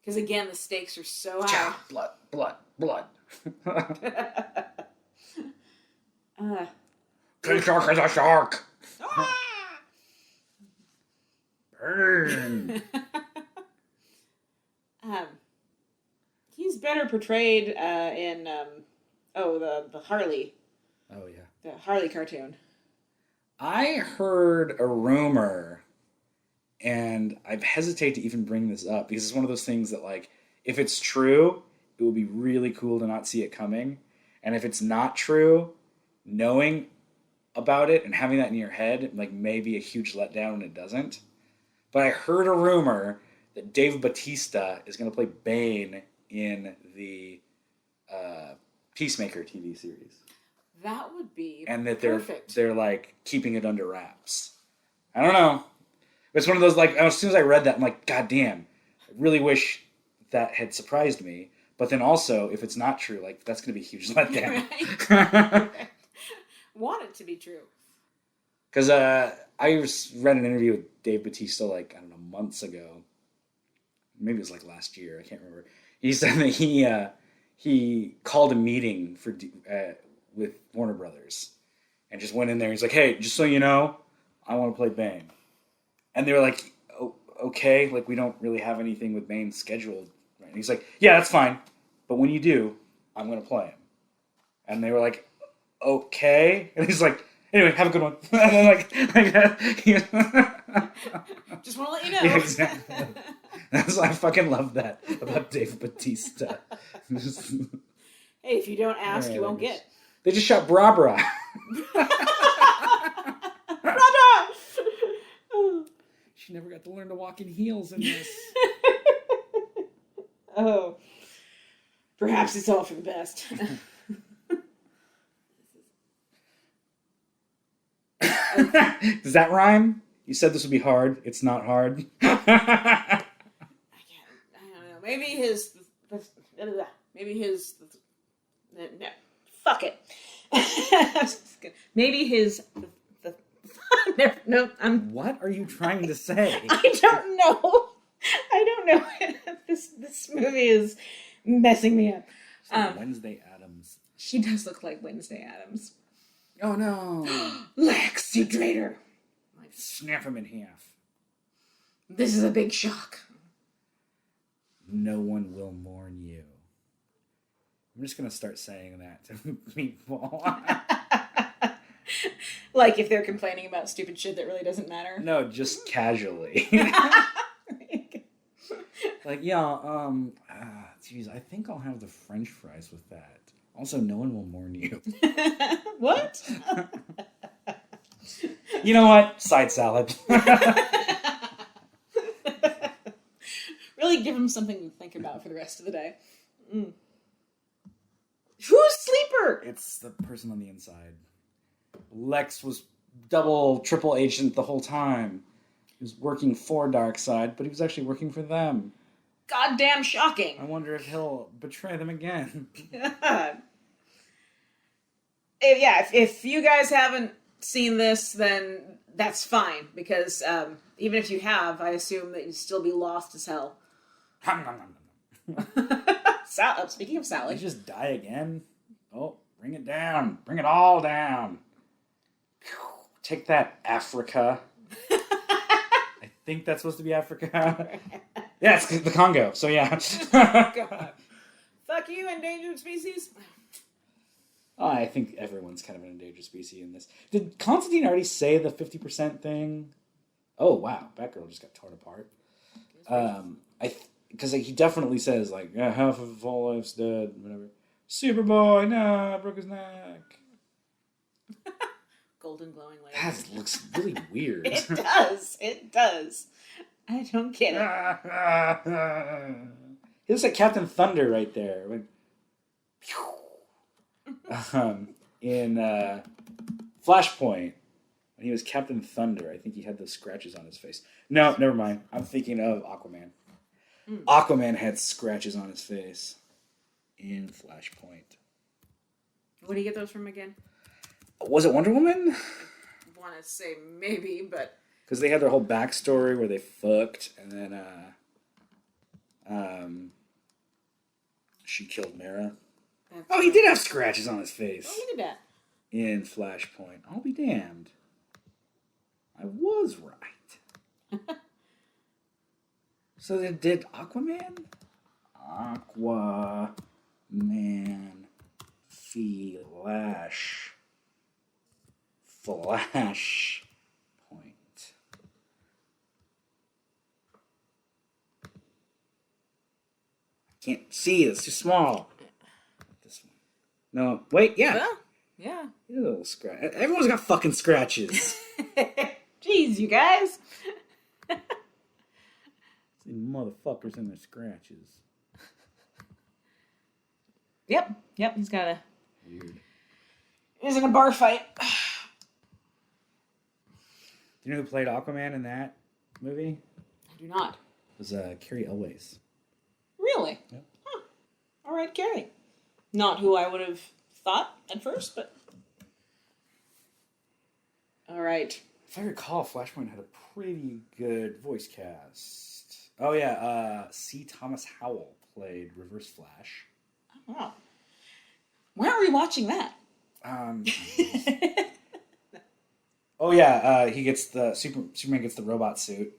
Because again, the stakes are so high. Blood, blood, blood. King Shark is a shark. Burn. He's better portrayed in the Harley. Oh yeah. The Harley cartoon. I heard a rumor, and I hesitate to even bring this up because it's one of those things that, like, if it's true, it would be really cool to not see it coming. And if it's not true, knowing about it and having that in your head, like, may be a huge letdown when it doesn't. But I heard a rumor that Dave Bautista is going to play Bane in the Peacemaker TV series. That would be and that perfect. They're like keeping it under wraps. I don't know. It's one of those, like, as soon as I read that, I'm like, God damn, I really wish that had surprised me. But then also, if it's not true, like, that's going to be a huge letdown. Right. Want it to be true. Because I read an interview with Dave Bautista, like, I don't know, months ago. Maybe it was like last year. I can't remember. He said that he called a meeting for with Warner Brothers and just went in there. He's like, hey, just so you know, I want to play Bane. And they were like, oh, okay, like, we don't really have anything with Bane scheduled. Right? And he's like, yeah, that's fine. But when you do, I'm going to play him. And they were like, okay. And he's like, anyway, have a good one. And then, just want to let you know. Yeah, exactly. That's why I fucking love that about Dave Bautista. Hey, if you don't ask, you won't get. They just shot Bra Bra. She never got to learn to walk in heels in this. Oh. Perhaps it's all for the best. Does that rhyme? You said this would be hard. It's not hard. I don't know. Maybe his... No. Fuck it. Maybe his... No, What are you trying to say? I don't know. This movie is messing me up. Wednesday Addams. She does look like Wednesday Addams. Oh no. Lex, you traitor. Snap him in half. This is a big shock. No one will mourn you. I'm just going to start saying that to people. Like if they're complaining about stupid shit that really doesn't matter. No, just casually. Like, yeah, geez, I think I'll have the French fries with that. Also, no one will mourn you. What? You know what? Side salad. Really give him something to think about for the rest of the day. Mm. Who's Sleeper? It's the person on the inside. Lex was double, triple agent the whole time. He was working for Darkseid, but he was actually working for them. Goddamn shocking. I wonder if he'll betray them again. God. If you guys haven't seen this, then that's fine. Because even if you have, I assume that you'd still be lost as hell. Speaking of Sally. Did he just die again? Oh, bring it down. Bring it all down. Take that, Africa. I think that's supposed to be Africa. Yeah, it's the Congo, so yeah. God. Fuck you, endangered species. Oh, I think everyone's kind of an endangered species in this. Did Constantine already say the 50% thing? Oh, wow. Batgirl just got torn apart. because he definitely says, like, yeah, half of all life's dead, whatever. Superboy, nah, I broke his neck. Golden glowing light. That looks really weird. It does. It does. I don't get it. He looks like Captain Thunder right there. In Flashpoint, when he was Captain Thunder, I think he had those scratches on his face. No, never mind. I'm thinking of Aquaman. Aquaman had scratches on his face in Flashpoint. Where do you get those from again? Was it Wonder Woman? I want to say maybe, but... Because they had their whole backstory where they fucked, and then she killed Mara. Oh, he did have scratches on his face. Oh, look at that. In Flashpoint. I'll be damned. I was right. So they did Aquaman? Aquaman. Flashpoint. Can't see, it's too small. This one. No, wait, yeah. Well, yeah. A little scratch. Everyone's got fucking scratches. Jeez, you guys. See motherfuckers and their scratches. Yep, he's got a... Weird. He's in a bar fight. Do you know who played Aquaman in that movie? I do not. It was Carrie Elways. Really? Yep. Huh. All right, Carrie. Not who I would have thought at first, but... All right. If I recall, Flashpoint had a pretty good voice cast. Oh, yeah. C. Thomas Howell played Reverse Flash. Oh, wow. Where are we watching that? Oh, yeah. He gets the... Superman gets the robot suit.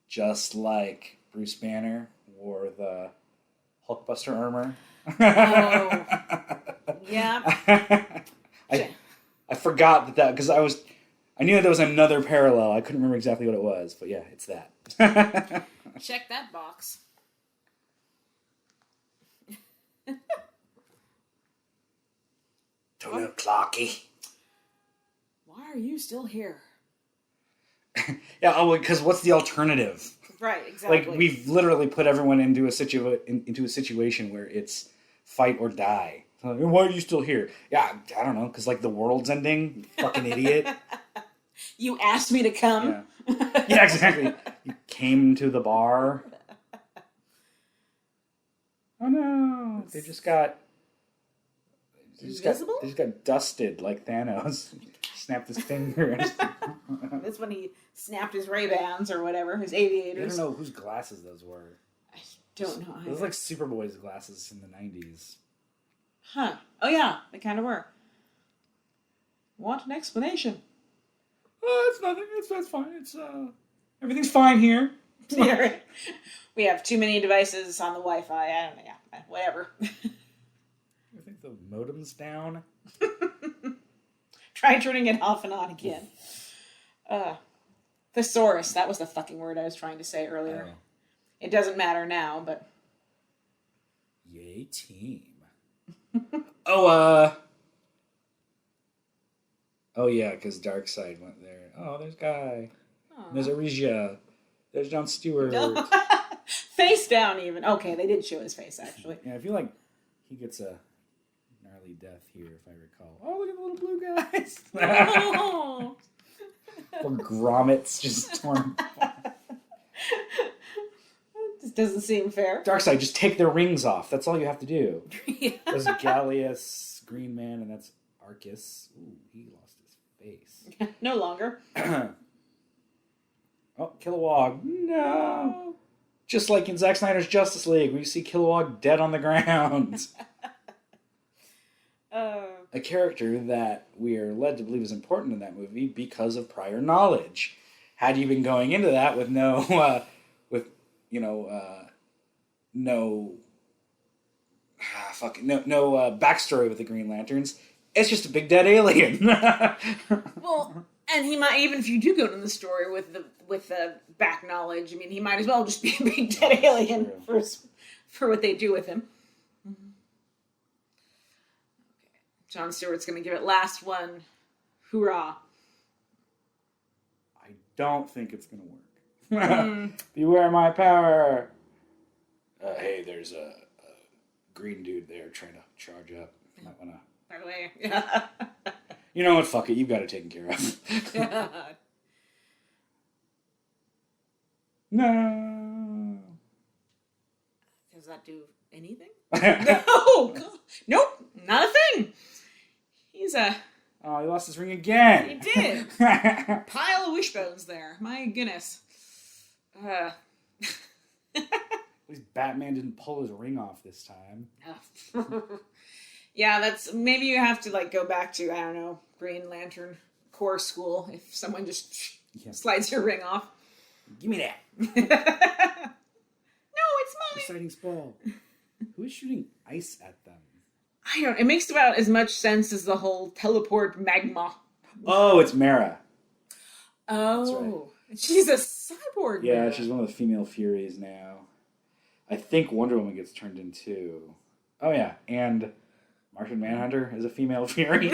Just like Bruce Banner wore the Hulkbuster armor. Oh. Yeah. I forgot that because I knew that there was another parallel. I couldn't remember exactly what it was, but yeah, it's that. Check that box. Don't know, Clarky. Why are you still here? Yeah, because what's the alternative? Right, exactly. Like, we've literally put everyone into a situation where it's fight or die. So, why are you still here? Yeah, I don't know, because, like, the world's ending. You fucking idiot. You asked me to come? Yeah. Yeah, exactly. You came to the bar. Oh, no. They just got dusted like Thanos. Snapped his fingers. That's when he snapped his Ray-Bans or whatever, his aviators. I don't know whose glasses those were. I don't know. Those like Superboy's glasses in the 90s. Huh. Oh, yeah. They kind of were. Want an explanation? Oh, it's nothing. That's fine. It's, everything's fine here. Yeah, right. We have too many devices on the Wi-Fi. I don't know. Yeah, whatever. I think the modem's down. Try turning it off and on again. Thesaurus. That was the fucking word I was trying to say earlier. Oh. It doesn't matter now, but... Yay, team. Oh, yeah, because Darkseid went there. Oh, there's Guy. Aww. There's Arisia. There's Jon Stewart. Face down, even. Okay, they did show his face, actually. Yeah, I feel like he gets a gnarly death here, if I recall. Oh, look at the little blue guys. Oh. Or grommets just torn apart. This doesn't seem fair. Darkseid, just take their rings off. That's all you have to do. Yeah. There's Gallius, Green Man, and that's Arcus. Ooh, he lost his face. No longer. Oh, Kilowog. No. Just like in Zack Snyder's Justice League, where you see Kilowog dead on the ground. A character that we are led to believe is important in that movie because of prior knowledge. Had you been going into that with no backstory with the Green Lanterns, it's just a big dead alien. Well, and he might, even if you do go to the story with the with the back knowledge. I mean, he might as well just be a big dead alien for what they do with him. Mm-hmm. Okay. Jon Stewart's going to give it last one. Hoorah. I don't think it's going to work. Beware my power. Hey, there's a green dude there trying to charge up. Might want to... By the way, yeah. You know what? Fuck it. You've got it taken care of. No. Does that do anything? No. Nope. Not a thing. He's a... Oh, he lost his ring again. He did. Pile of wishbones there. My goodness. At least Batman didn't pull his ring off this time. Yeah, that's... Maybe you have to, like, go back to, I don't know, Green Lantern Corps school if someone just slides your ring off. Give me that. No, it's mine. Exciting spell. Who is shooting ice at them? I don't... It makes about as much sense as the whole teleport magma. Oh, it's Mara. Oh. That's right. She's a cyborg. Yeah, Mara. she's one of the female Furies now. I think Wonder Woman gets turned into... Oh, yeah, and Martian Manhunter is a female Fury.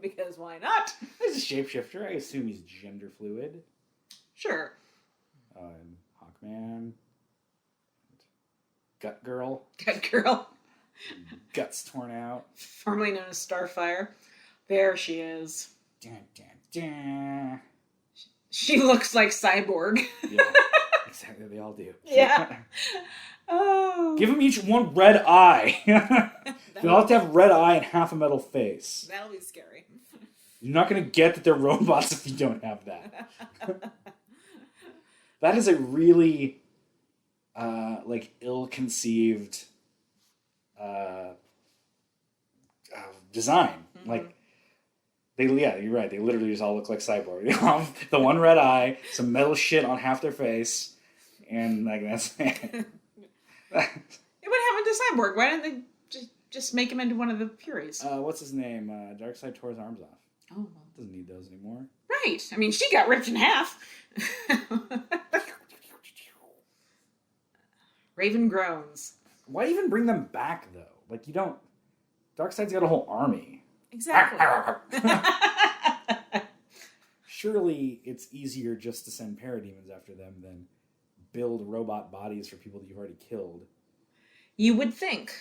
Because why not? He's a shapeshifter. I assume he's gender fluid. Sure. And Hawkman. Gut Girl. Gut Girl. Guts torn out. Formerly known as Starfire. There she is. Dun, dun, dun. She looks like Cyborg. Yeah, exactly. They all do. Yeah. Oh. Give them each one red eye. They'll have to have red eye and half a metal face. That'll be scary. You're not going to get that they're robots if you don't have that. That is a really, ill-conceived design. Mm-hmm. Like, you're right. They literally just all look like Cyborg. The one red eye, some metal shit on half their face, and like that's it. What happened to Cyborg? Why didn't they just make him into one of the Furies? What's his name? Darkseid tore his arms off. Oh, well. Doesn't need those anymore. Right. I mean, she got ripped in half. Raven groans. Why even bring them back though? Like you don't. Darkseid's got a whole army. Exactly. Surely it's easier just to send parademons after them than build robot bodies for people that you've already killed. You would think.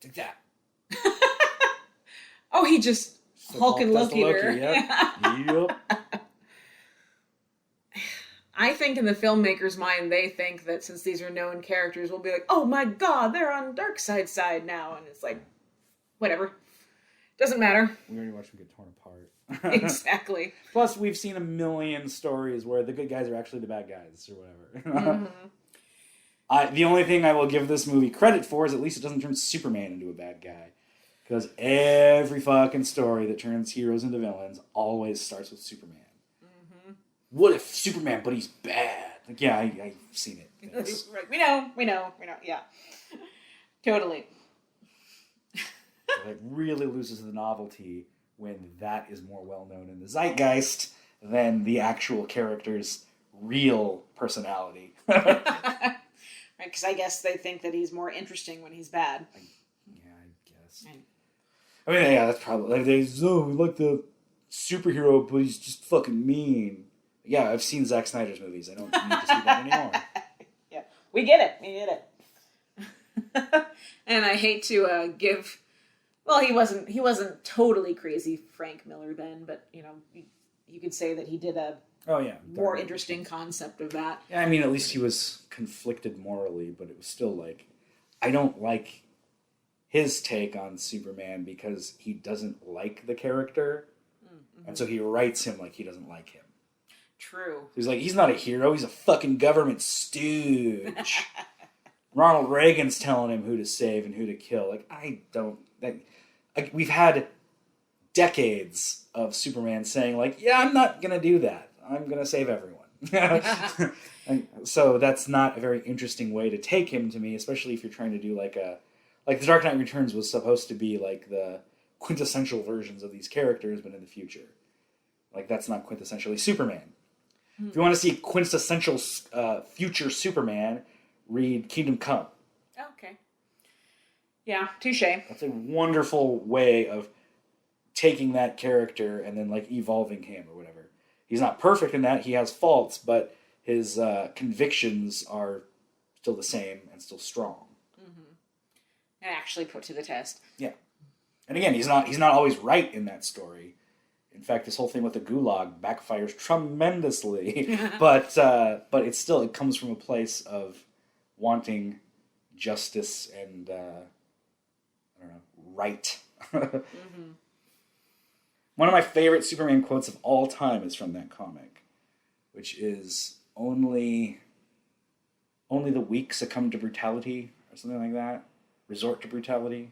Take that. Oh, he just Hulk and Loki her. Yep. I think in the filmmaker's mind, they think that since these are known characters, we'll be like, oh my god, they're on Darkseid's side now. And it's like, whatever. Doesn't matter. We already watched them get torn apart. Exactly. Plus, we've seen a million stories where the good guys are actually the bad guys or whatever. Mm-hmm. The only thing I will give this movie credit for is at least it doesn't turn Superman into a bad guy. Because every fucking story that turns heroes into villains always starts with Superman. Mm-hmm. What if Superman, but he's bad? Like, yeah, I've seen it. Right. We know. Yeah. Totally. It really loses the novelty when that is more well-known in the zeitgeist than the actual character's real personality. Right, because I guess they think that he's more interesting when he's bad. I guess. I mean, yeah, that's probably... we like the superhero, but he's just fucking mean. Yeah, I've seen Zack Snyder's movies. I don't need to see that anymore. Yeah, we get it. And I hate to give... Well, he wasn't totally crazy Frank Miller then, but, you could say that he did a more interesting concept of that. Yeah, I mean, at least he was conflicted morally, but it was still like, I don't like his take on Superman because he doesn't like the character, and so he writes him like he doesn't like him. True. He's like, he's not a hero, he's a fucking government stooge. Ronald Reagan's telling him who to save and who to kill. Like, we've had decades of Superman saying, like, yeah, I'm not going to do that. I'm going to save everyone. And so that's not a very interesting way to take him to me, especially if you're trying to do like The Dark Knight Returns was supposed to be like the quintessential versions of these characters, but in the future. Like, that's not quintessentially Superman. If you want to see quintessential future Superman, read Kingdom Come. Okay. Yeah, touche. That's a wonderful way of taking that character and then like evolving him or whatever. He's not perfect in that. He has faults, but his convictions are still the same and still strong. And actually put to the test. Yeah. And again, he's not always right in that story. In fact, this whole thing with the gulag backfires tremendously. but it comes from a place of wanting justice and right. One of my favorite Superman quotes of all time is from that comic, which is only the weak succumb to brutality or something like that. Resort to brutality.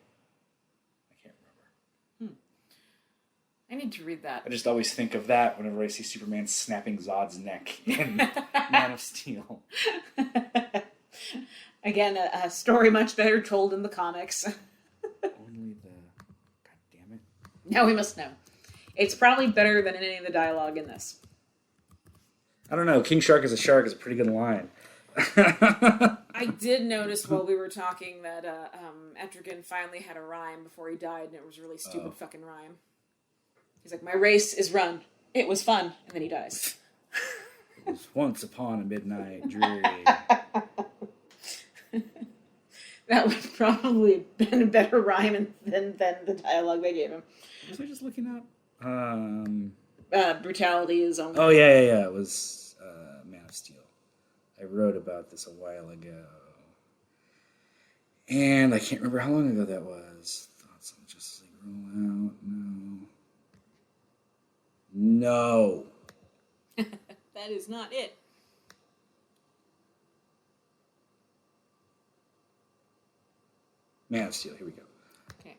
I can't remember. I need to read that. I just always think of that whenever I see Superman snapping Zod's neck in Man of Steel. Again, a story much better told in the comics. Only the... God damn it. Now we must know. It's probably better than any of the dialogue in this. I don't know. King Shark is a shark is a pretty good line. I did notice while we were talking that Etrigan finally had a rhyme before he died, and it was a really stupid fucking rhyme. He's like, my race is run. It was fun. And then he dies. It was once upon a midnight dreary. That would probably have been a better rhyme than the dialogue they gave him. Was I just looking up? Brutality is only... Oh, yeah. It was Man of Steel. I wrote about this a while ago. And I can't remember how long ago that was. Thoughts on Justice League Rollout? No. That is not it. Man of Steel, here we go. Okay.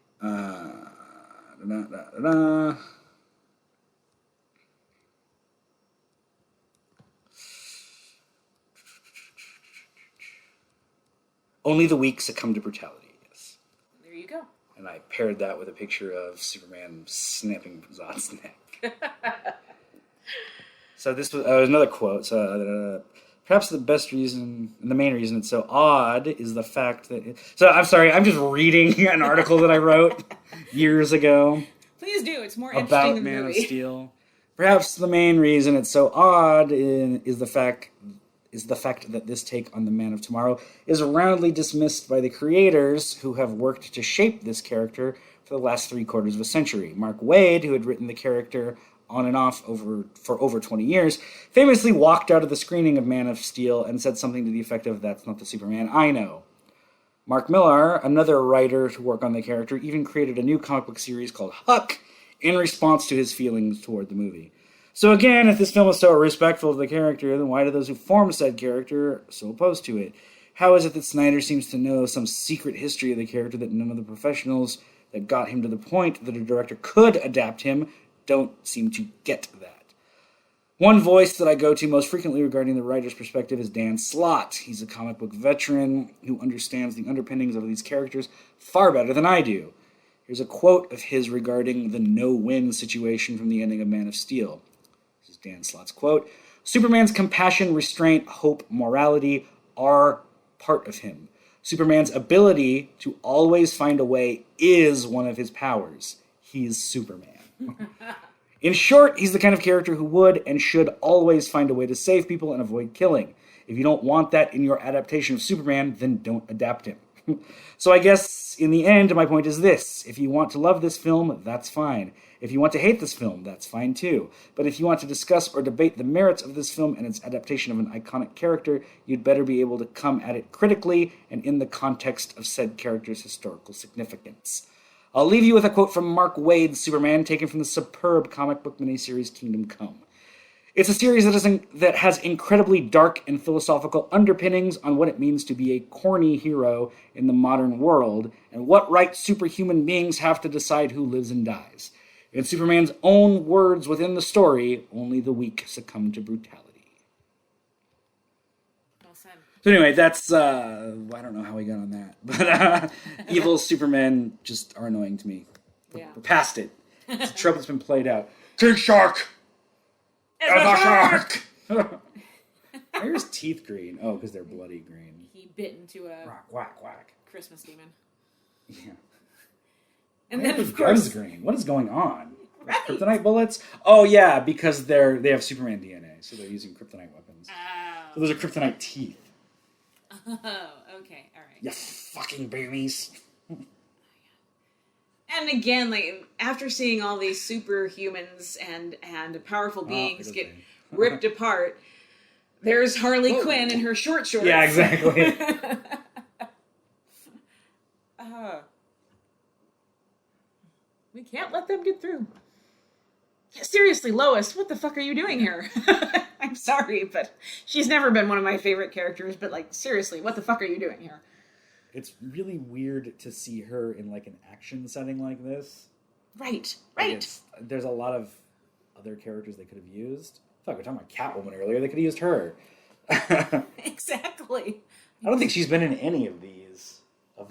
Only the weak succumb to brutality, yes. There you go. And I paired that with a picture of Superman snapping Zod's neck. So this was another quote. Perhaps the best reason, and the main reason it's so odd, is the fact that... So, I'm sorry, I'm just reading an article that I wrote years ago. Please do, it's more interesting than the movie. About Man of Steel. Perhaps the main reason it's so odd is the fact that this take on the Man of Tomorrow is roundly dismissed by the creators who have worked to shape this character for the last 3/4 of a century. Mark Waid, who had written the character on and off for over 20 years, famously walked out of the screening of Man of Steel and said something to the effect of, "That's not the Superman I know." Mark Millar, another writer to work on the character, even created a new comic book series called Huck in response to his feelings toward the movie. So again, if this film is so respectful of the character, then why do those who formed said character so opposed to it? How is it that Snyder seems to know some secret history of the character that none of the professionals that got him to the point that a director could adapt him don't seem to get that? One voice that I go to most frequently regarding the writer's perspective is Dan Slott. He's a comic book veteran who understands the underpinnings of these characters far better than I do. Here's a quote of his regarding the no-win situation from the ending of Man of Steel. This is Dan Slott's quote. Superman's compassion, restraint, hope, morality are part of him. Superman's ability to always find a way is one of his powers. He's Superman. In short, he's the kind of character who would and should always find a way to save people and avoid killing. If you don't want that in your adaptation of Superman, then don't adapt him. So I guess, in the end, my point is this. If you want to love this film, that's fine. If you want to hate this film, that's fine too. But if you want to discuss or debate the merits of this film and its adaptation of an iconic character, you'd better be able to come at it critically and in the context of said character's historical significance. I'll leave you with a quote from Mark Waid's Superman, taken from the superb comic book miniseries Kingdom Come. It's a series that has incredibly dark and philosophical underpinnings on what it means to be a corny hero in the modern world, and what right superhuman beings have to decide who lives and dies. In Superman's own words within the story, only the weak succumb to brutality. Well said. So anyway, that's, I don't know how we got on that, but evil Supermen just are annoying to me. Yeah. We're past it. It's a trope that's been played out. King Shark! As a shark! Why are his teeth green? Oh, because they're bloody green. He bit into a Whack, whack, whack. Christmas demon. Yeah. And Why then, are of his course... guns green? What is going on? Right. Kryptonite bullets? Oh, yeah, because they have Superman DNA, so they're using kryptonite weapons. Oh. So those are kryptonite teeth. Oh, okay, all right. You fucking babies. And again, like after seeing all these superhumans and powerful beings get ripped apart, there's Harley Quinn in her short shorts. Yeah, exactly. We can't let them get through. Seriously, Lois, what the fuck are you doing here? I'm sorry, but she's never been one of my favorite characters, but like, seriously, what the fuck are you doing here? It's really weird to see her in like an action setting like this. Right. There's a lot of other characters they could have used. Fuck, we were talking about Catwoman earlier. They could have used her. Exactly. I don't think she's been in any of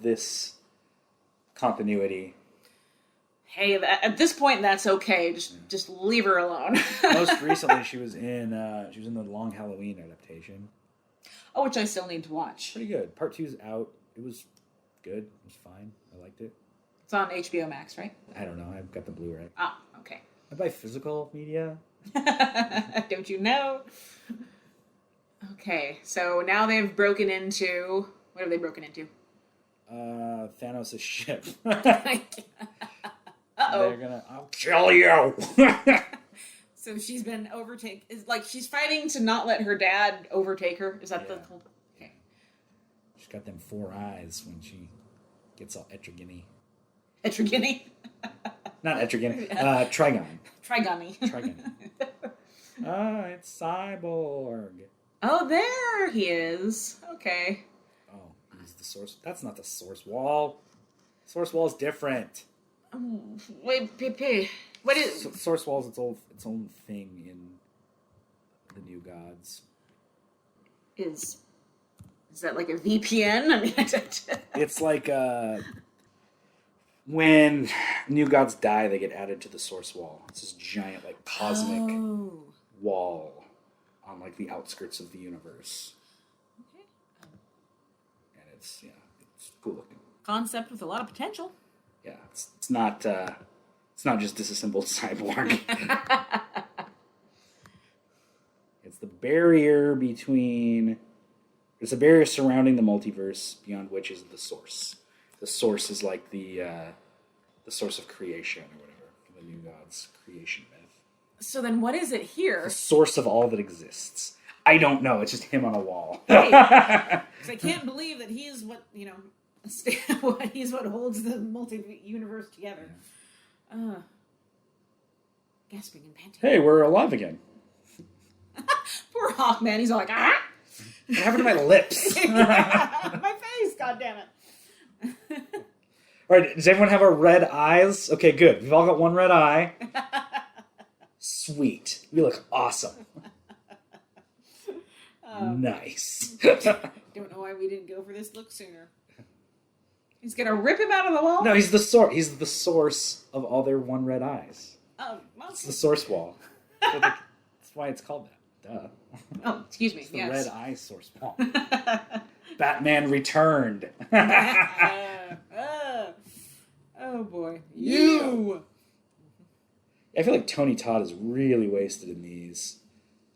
this continuity. Hey, at this point, that's okay. Just leave her alone. Most recently, she was in the Long Halloween adaptation. Oh, which I still need to watch. Pretty good. Part 2's out. It was good. It was fine. I liked it. It's on HBO Max, right? I don't know. I've got the Blu-ray. Oh, okay. I buy physical media. Don't you know? Okay, so now they've broken into... What have they broken into? Thanos' ship. Uh-oh. They're gonna... I'll kill you! So she's been overtaken... she's fighting to not let her dad overtake her? Is that the whole... Okay. She's got them 4 eyes when she gets all etrogeny. Etrogeny? Not etrogeny. Trigon. Trigony. It's Cyborg. Oh, there he is. Okay. Oh, he's the source. That's not the source wall. Source wall is different. Wait, Pepe. What is... Source wall is its own thing in the New Gods. Is that like a VPN? I mean, it's like when New Gods die, they get added to the source wall. It's this giant, like, cosmic wall on, like, the outskirts of the universe. Okay. And it's cool looking. Concept with a lot of potential. Yeah, it's not just disassembled cyborg. It's the barrier between... There's a barrier surrounding the multiverse, beyond which is the source. The source is like the source of creation, or whatever, the New Gods creation myth. So then what is it here? The source of all that exists. I don't know, it's just him on a wall. Right. 'Cause I can't believe that he's what, he's what holds the multi-universe together. Gasping and panting. Hey, we're alive again. Poor Hawkman, he's all like, ah! What happened to my lips? My face, goddammit. Alright, does everyone have our red eyes? Okay, good. We've all got one red eye. Sweet. We look awesome. Nice. Don't know why we didn't go for this look sooner. He's gonna rip him out of the wall? No, he's the source. He's the source of all their one red eyes. Oh, well, It's the source wall. That's why it's called that. Duh. Oh, excuse me. It's the yes. red eye source wall. Batman returned. Oh boy. You! I feel like Tony Todd is really wasted in these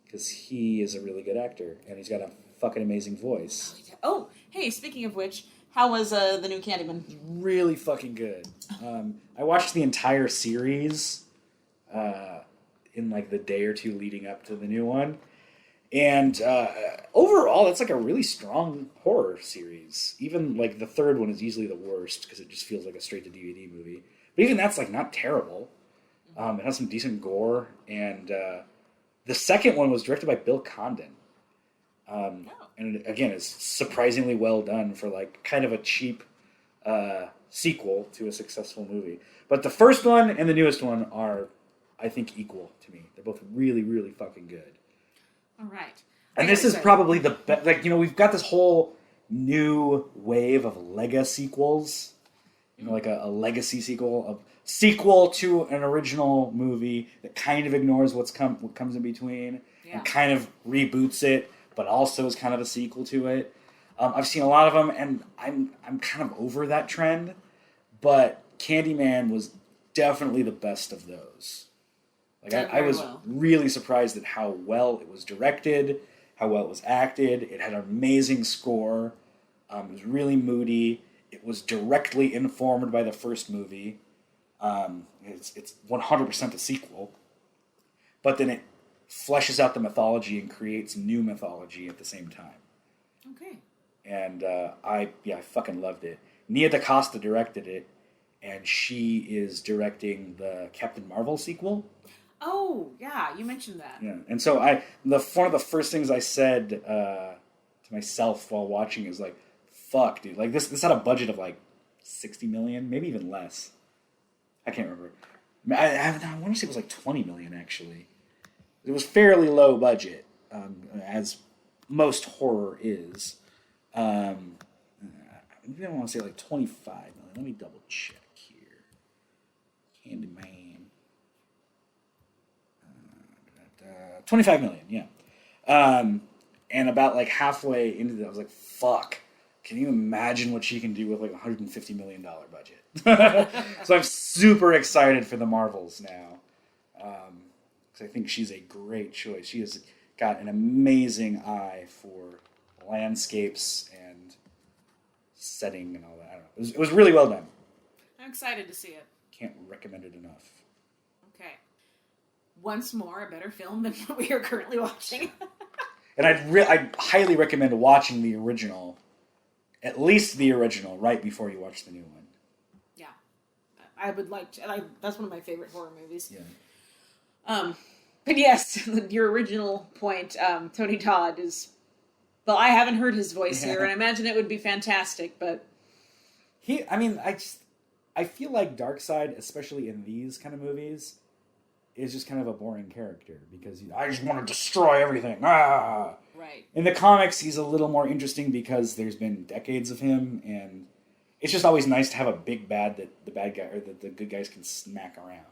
because he is a really good actor and he's got a fucking amazing voice. Oh, hey, speaking of which, how was the new Candyman? Really fucking good. I watched the entire series in like the day or two leading up to the new one. And overall, it's like a really strong horror series. Even like the third one is easily the worst because it just feels like a straight-to-DVD movie. But even that's like not terrible. It has some decent gore. And the second one was directed by Bill Condon. And again, it's surprisingly well done for like kind of a cheap sequel to a successful movie. But the first one and the newest one are, I think, equal to me. They're both really, really fucking good. All right. And this is probably the best. Like, we've got this whole new wave of Lega sequels. Like a legacy sequel, sequel to an original movie that kind of ignores what comes in between. and kind of reboots it, but also is kind of a sequel to it. I've seen a lot of them, and I'm kind of over that trend, but Candyman was definitely the best of those. Like I was really surprised at how well it was directed, how well it was acted. It had an amazing score. It was really moody. It was directly informed by the first movie. It's 100% a sequel, but then it fleshes out the mythology and creates new mythology at the same time. Okay. And I fucking loved it. Nia DaCosta directed it, and she is directing the Captain Marvel sequel. Oh, yeah, you mentioned that. Yeah, and so one of the first things I said to myself while watching is like, fuck, dude. Like, this had a budget of like 60 million, maybe even less. I can't remember. I want to say it was like 20 million, actually. It was fairly low budget, as most horror is. Maybe I want to say like 25 million. Let me double check here. Candyman. 25 million, yeah. And about like halfway into that, I was like, fuck. Can you imagine what she can do with like a $150 million budget? So I'm super excited for the Marvels now. Because I think she's a great choice. She has got an amazing eye for landscapes and setting and all that. I don't know. It was really well done. I'm excited to see it. Can't recommend it enough. Okay. Once more, a better film than what we are currently watching. And I'd highly recommend watching the original, at least the original, right before you watch the new one. Yeah. I would like to. That's one of my favorite horror movies. Yeah. But yes, your original point, Tony Todd is... Well, I haven't heard his voice here, and I imagine it would be fantastic, but... I feel like Darkseid, especially in these kind of movies, is just kind of a boring character, because I just want to destroy everything. Ah! Right. In the comics, he's a little more interesting because there's been decades of him, and it's just always nice to have a big bad that the bad guy, or that the good guys can smack around.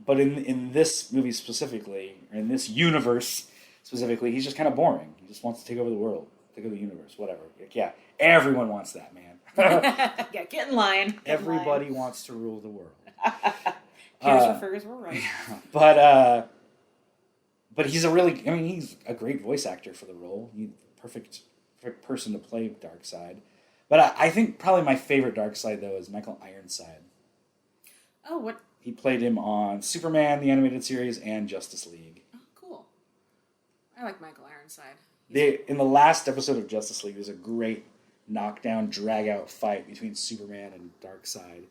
But in this movie specifically, or in this universe specifically, he's just kind of boring. He just wants to take over the world, take over the universe, whatever. Like, yeah, everyone wants that, man. Yeah, get in line. Everybody wants to rule the world. Here's where figures were right. But he's he's a great voice actor for the role. He's perfect person to play Darkseid. But I think probably my favorite Darkseid, though, is Michael Ironside. Oh, what? He played him on Superman, the animated series, and Justice League. Oh, cool. I like Michael Ironside. In the last episode of Justice League, there's a great knockdown, drag-out fight between Superman and Darkseid.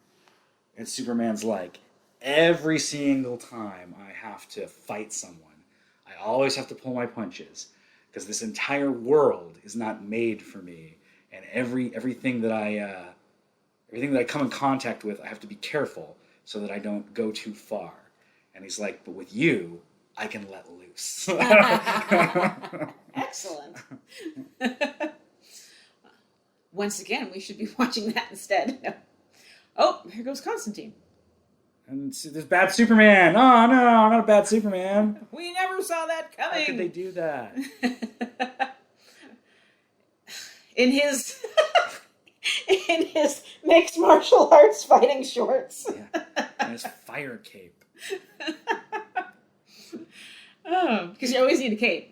And Superman's like, every single time I have to fight someone, I always have to pull my punches, because this entire world is not made for me, and everything that I come in contact with, I have to be careful so that I don't go too far. And he's like, but with you, I can let loose. Excellent. Once again, we should be watching that instead. Oh, here goes Constantine. And there's bad Superman. Oh, no, not a bad Superman. We never saw that coming. How could they do that? In his mixed martial arts fighting shorts. Yeah. And his fire cape. Oh, because you always need a cape.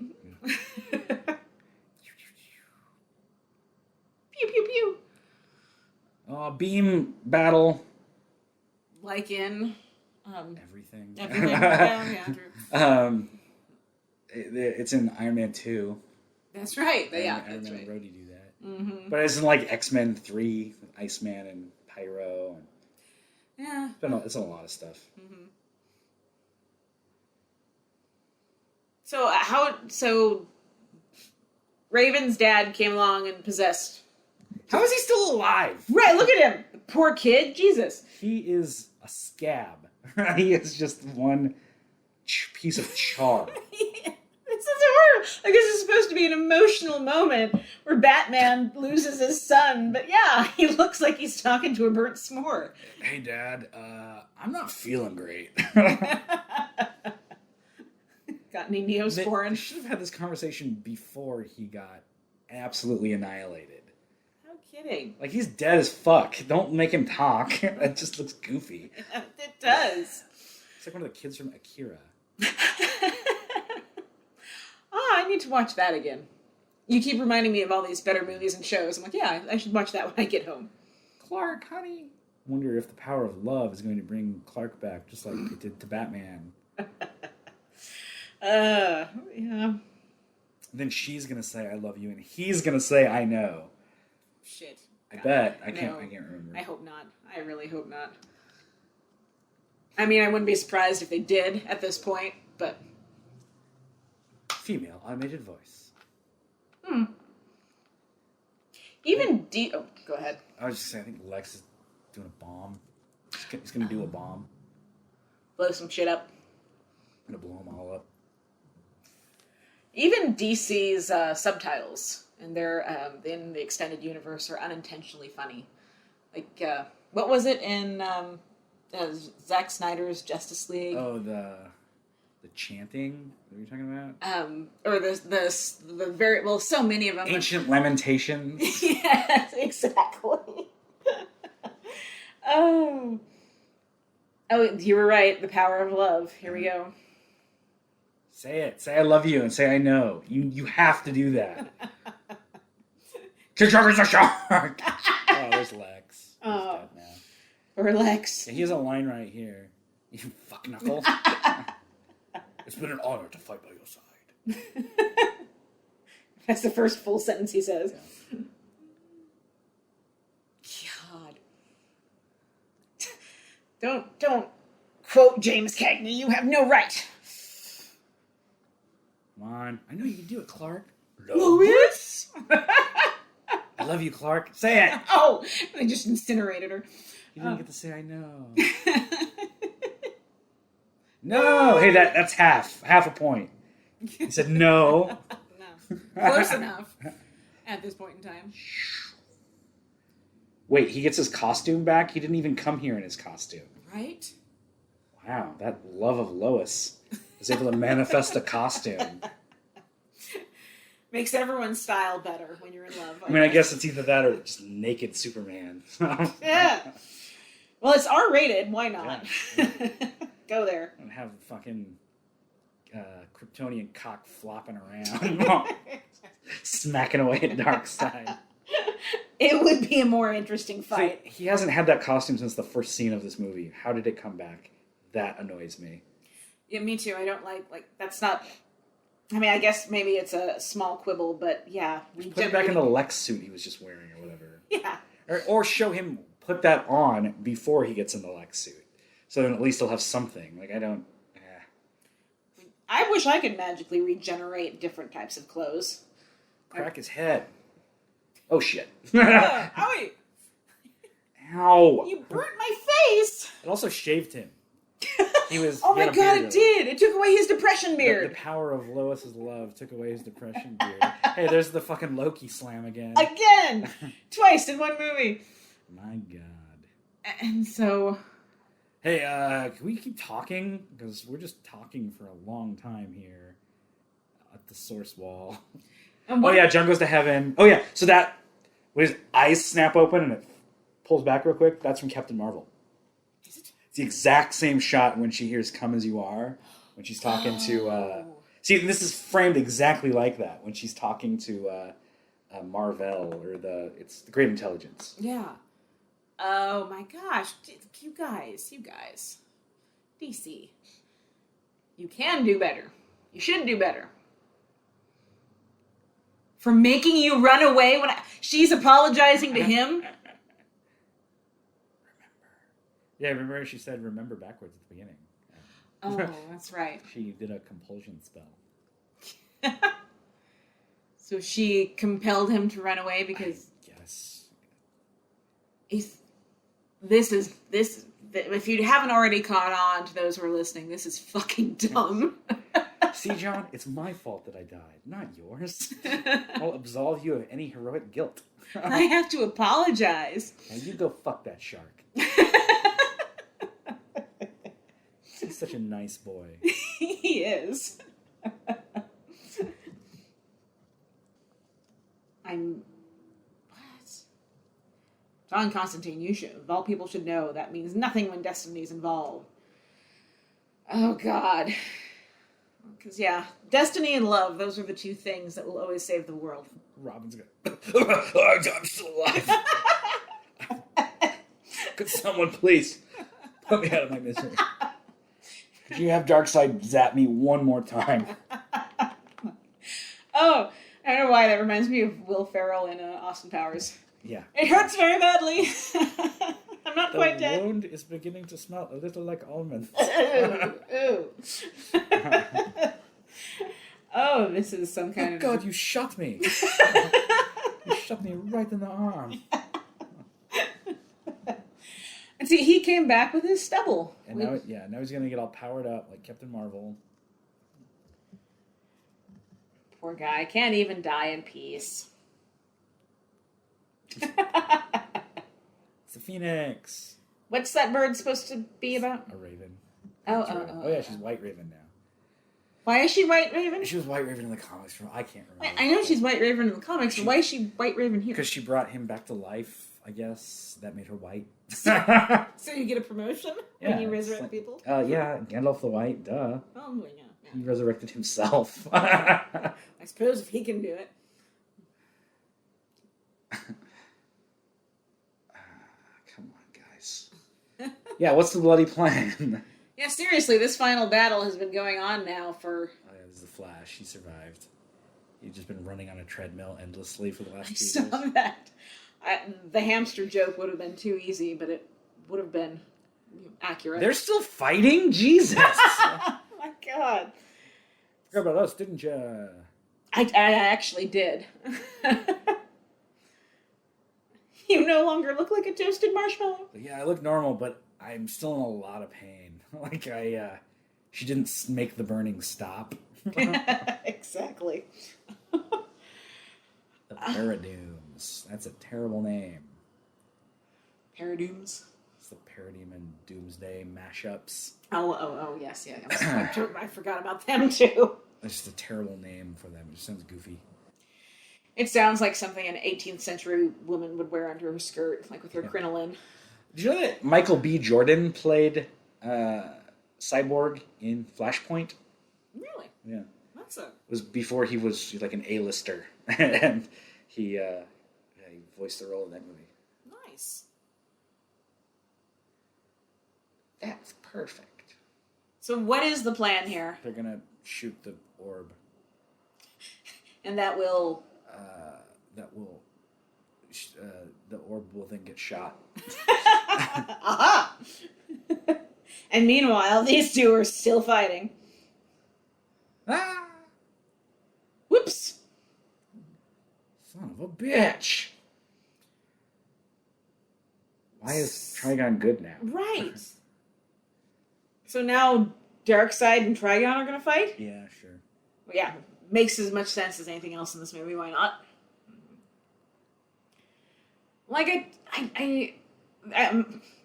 Pew, pew, pew. Beam battle. Like in... Everything. Everything. Yeah, true. It's in Iron Man 2. That's right. Yeah, Iron that's Man right. and Rhodey do that. Mm-hmm. But it's in like X-Men 3 with Iceman and Pyro. And yeah. It's in a lot of stuff. Mm-hmm. So Raven's dad came along and possessed. How is he still alive? Right, look at him. Poor kid. Jesus. He is a scab. He is just one piece of char. This is horrible. Like, this is supposed to be an emotional moment where Batman loses his son, but yeah, he looks like he's talking to a burnt s'more. Hey, Dad, I'm not feeling great. got any They Neosporin. should have had this conversation before he got absolutely annihilated. No kidding. Like, he's dead as fuck. Don't make him talk. That just looks goofy. It does. It's like one of the kids from Akira. I need to watch that again. You keep reminding me of all these better movies and shows. I'm like, yeah, I should watch that when I get home. Clark, honey. I wonder if the power of love is going to bring Clark back, just like it did to Batman. Yeah. Then she's going to say, I love you, and he's going to say, I know. Shit. I God. bet. I No. can't remember. I hope not. I really hope not. I mean, I wouldn't be surprised if they did at this point, but... Female automated voice. Even Oh, go ahead. I was just saying, I think Lex is doing a bomb. He's going to do a bomb. Blow some shit up. I'm going to blow them all up. Even DC's subtitles in their in the extended universe are unintentionally funny. Like, what was it in Zack Snyder's Justice League? Oh, the chanting that you're talking about? Or the very, well, so many of them. Ancient Lamentations. Yes, exactly. Oh, you were right. The power of love. Here we go. Say it. Say I love you and say I know. You have to do that. The shark is a shark! Oh, there's Lex. He's dead now. Or Lex. Yeah, he has a line right here. You fuck knuckle. It's been an honor to fight by your side. That's the first full sentence he says. Yeah. God. Don't quote James Cagney. You have no right. Come on. I know you can do it, Clark. Lois? I love you, Clark. Say it. Oh, I just incinerated her. You didn't get to say I know. No. Hey, that's half a point. He said no. No. Close enough at this point in time. Wait, he gets his costume back? He didn't even come here in his costume. Right? Wow, that love of Lois is able to manifest a costume. Makes everyone's style better when you're in love. I mean, I guess it's either that or just naked Superman. Yeah. Well, it's R-rated. Why not? Yeah. Go there. And have fucking Kryptonian cock flopping around, smacking away at Darkseid. It would be a more interesting fight. See, he hasn't had that costume since the first scene of this movie. How did it come back? That annoys me. Yeah, me too. I don't like that's not... I mean, I guess maybe it's a small quibble, but yeah. Put it back in the Lex suit he was just wearing or whatever. Yeah. Or show him put that on before he gets in the Lex suit. So then at least he'll have something. Like, I don't... I wish I could magically regenerate different types of clothes. Crack his head. Oh, shit. Owie! Ow! You burnt my face! It also shaved him. He was. Oh he my had a god, beard it did! It took away his depression beard! The power of Lois's love took away his depression beard. Hey, there's the fucking Loki slam again. Again! Twice in one movie. My god. And so... Hey, can we keep talking? Because we're just talking for a long time here at the source wall. Oh yeah, John goes to heaven. Oh yeah, so that when his eyes snap open and it pulls back real quick, that's from Captain Marvel. Is it? It's the exact same shot when she hears "Come as You Are," when she's talking to. See, this is framed exactly like that when she's talking to Marvel or it's the Great Intelligence. Yeah. Oh my gosh, you guys. DC. You can do better. You should do better. For making you run away when she's apologizing to him? Remember. Yeah, remember she said remember backwards at the beginning. Oh, that's right. She did a compulsion spell. So she compelled him to run away because... Yes. If you haven't already caught on to those who are listening, this is fucking dumb. See, John, it's my fault that I died, not yours. I'll absolve you of any heroic guilt. I have to apologize. Now you go fuck that shark. He's such a nice boy. He is. I'm... What? John Constantine, you should, of all people should know, that means nothing when destiny's involved. Oh, God. Because, yeah, destiny and love, those are the two things that will always save the world. Robin's gonna... I'm still alive. Could someone please put me out of my misery? Could you have Darkseid zap me one more time? Oh, I don't know why that reminds me of Will Ferrell in Austin Powers. Yeah. It hurts very badly. I'm not quite dead. The wound is beginning to smell a little like almonds. Ooh. Oh, this is some kind of... God, you shot me. You shot me right in the arm. And see, he came back with his stubble. And now he's going to get all powered up like Captain Marvel. Poor guy. Can't even die in peace. It's a phoenix. What's that bird supposed to be about? A raven. Oh, yeah, she's White Raven now. Why is she White Raven? She was White Raven in the comics. I can't remember. I know she's White Raven in the comics, but why is she White Raven here? Because she brought him back to life, I guess. That made her white. So you get a promotion when you resurrect people? Yeah, Gandalf the White, duh. Oh, yeah. He resurrected himself. I suppose if he can do it. Come on, guys. Yeah, what's the bloody plan? Yeah, seriously, this final battle has been going on now for... Oh, yeah, this is the Flash. He survived. He's just been running on a treadmill endlessly for the last 2 years. I saw that. The hamster joke would have been too easy, but it would have been accurate. They're still fighting? Jesus! Oh my God. Forgot about us, didn't you? I actually did. You no longer look like a toasted marshmallow. Yeah, I look normal, but I'm still in a lot of pain. Like, she didn't make the burning stop. Exactly. The Paradooms. That's a terrible name. Paradooms? It's the Paradigm and Doomsday mashups. Oh, yes, yeah. I forgot about them, too. It's just a terrible name for them. It just sounds goofy. It sounds like something an 18th century woman would wear under her skirt, like with her crinoline. Did you know that Michael B. Jordan played Cyborg in Flashpoint? Really? Yeah. That's a... It was before he was like an A-lister. And he voiced the role in that movie. Nice. That's perfect. So what is the plan here? They're going to shoot the orb. And that will... the orb will then get shot. Aha! And meanwhile, these two are still fighting. Ah! Whoops! Son of a bitch! Why is Trigon good now? Right. So now Darkseid and Trigon are going to fight? Yeah, sure. Well, yeah, makes as much sense as anything else in this movie. Why not? Like,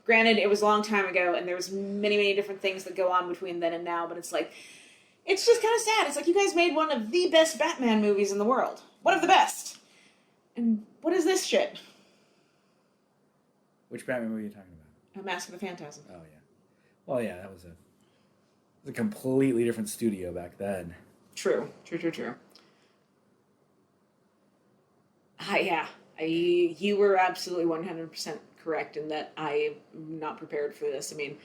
granted, it was a long time ago, and there's many, many different things that go on between then and now, but it's like, it's just kind of sad. It's like, you guys made one of the best Batman movies in the world. One of the best. And what is this shit? Which Batman movie are you talking about? Mask of the Phantasm. Oh, yeah. Well, yeah, that was a completely different studio back then. True. Yeah. You were absolutely 100% correct in that I'm not prepared for this. I mean,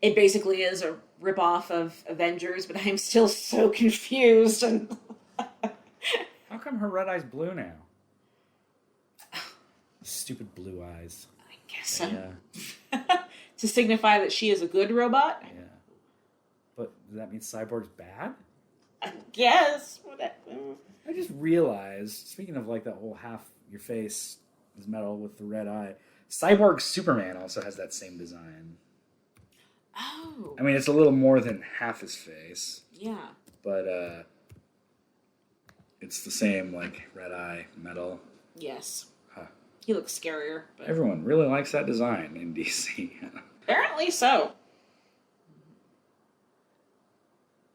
it basically is a ripoff of Avengers, but I'm still so confused. And How come her red eye's blue now? Stupid blue eyes. I guess so. To signify that she is a good robot? Yeah. But does that mean Cyborg's bad? I guess. I just realized, speaking of like that whole half your face is metal with the red eye, Cyborg Superman also has that same design. Oh. I mean, it's a little more than half his face. Yeah. But it's the same, like, red eye, metal. Yes. Huh. He looks scarier. But... Everyone really likes that design in DC. Apparently so.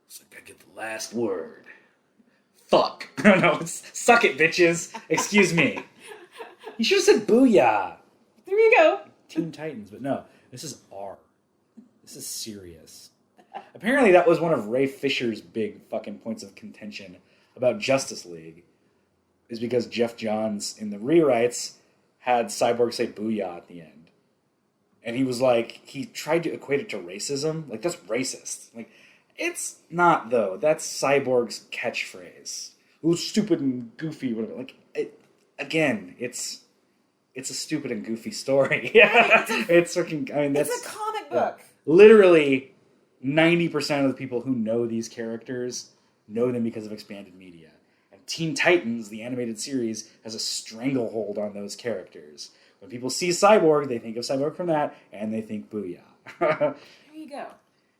It's like, get the last word. Fuck. No, it's suck it, bitches. Excuse me. You should have said booyah. There you go. Teen Titans, but no. This is R. This is serious. Apparently that was one of Ray Fisher's big fucking points of contention about Justice League. Is because Jeff Johns, in the rewrites, had Cyborg say booyah at the end. And he was like, he tried to equate it to racism. Like, that's racist. Like, it's not, though. That's Cyborg's catchphrase. It was stupid and goofy, whatever. Like, again, it's a stupid and goofy story. Yeah, it's freaking. I mean, that's it's a comic book. Literally, 90% of the people who know these characters know them because of expanded media. And Teen Titans, the animated series, has a stranglehold on those characters. When people see Cyborg, they think of Cyborg from that, and they think booyah. There you go.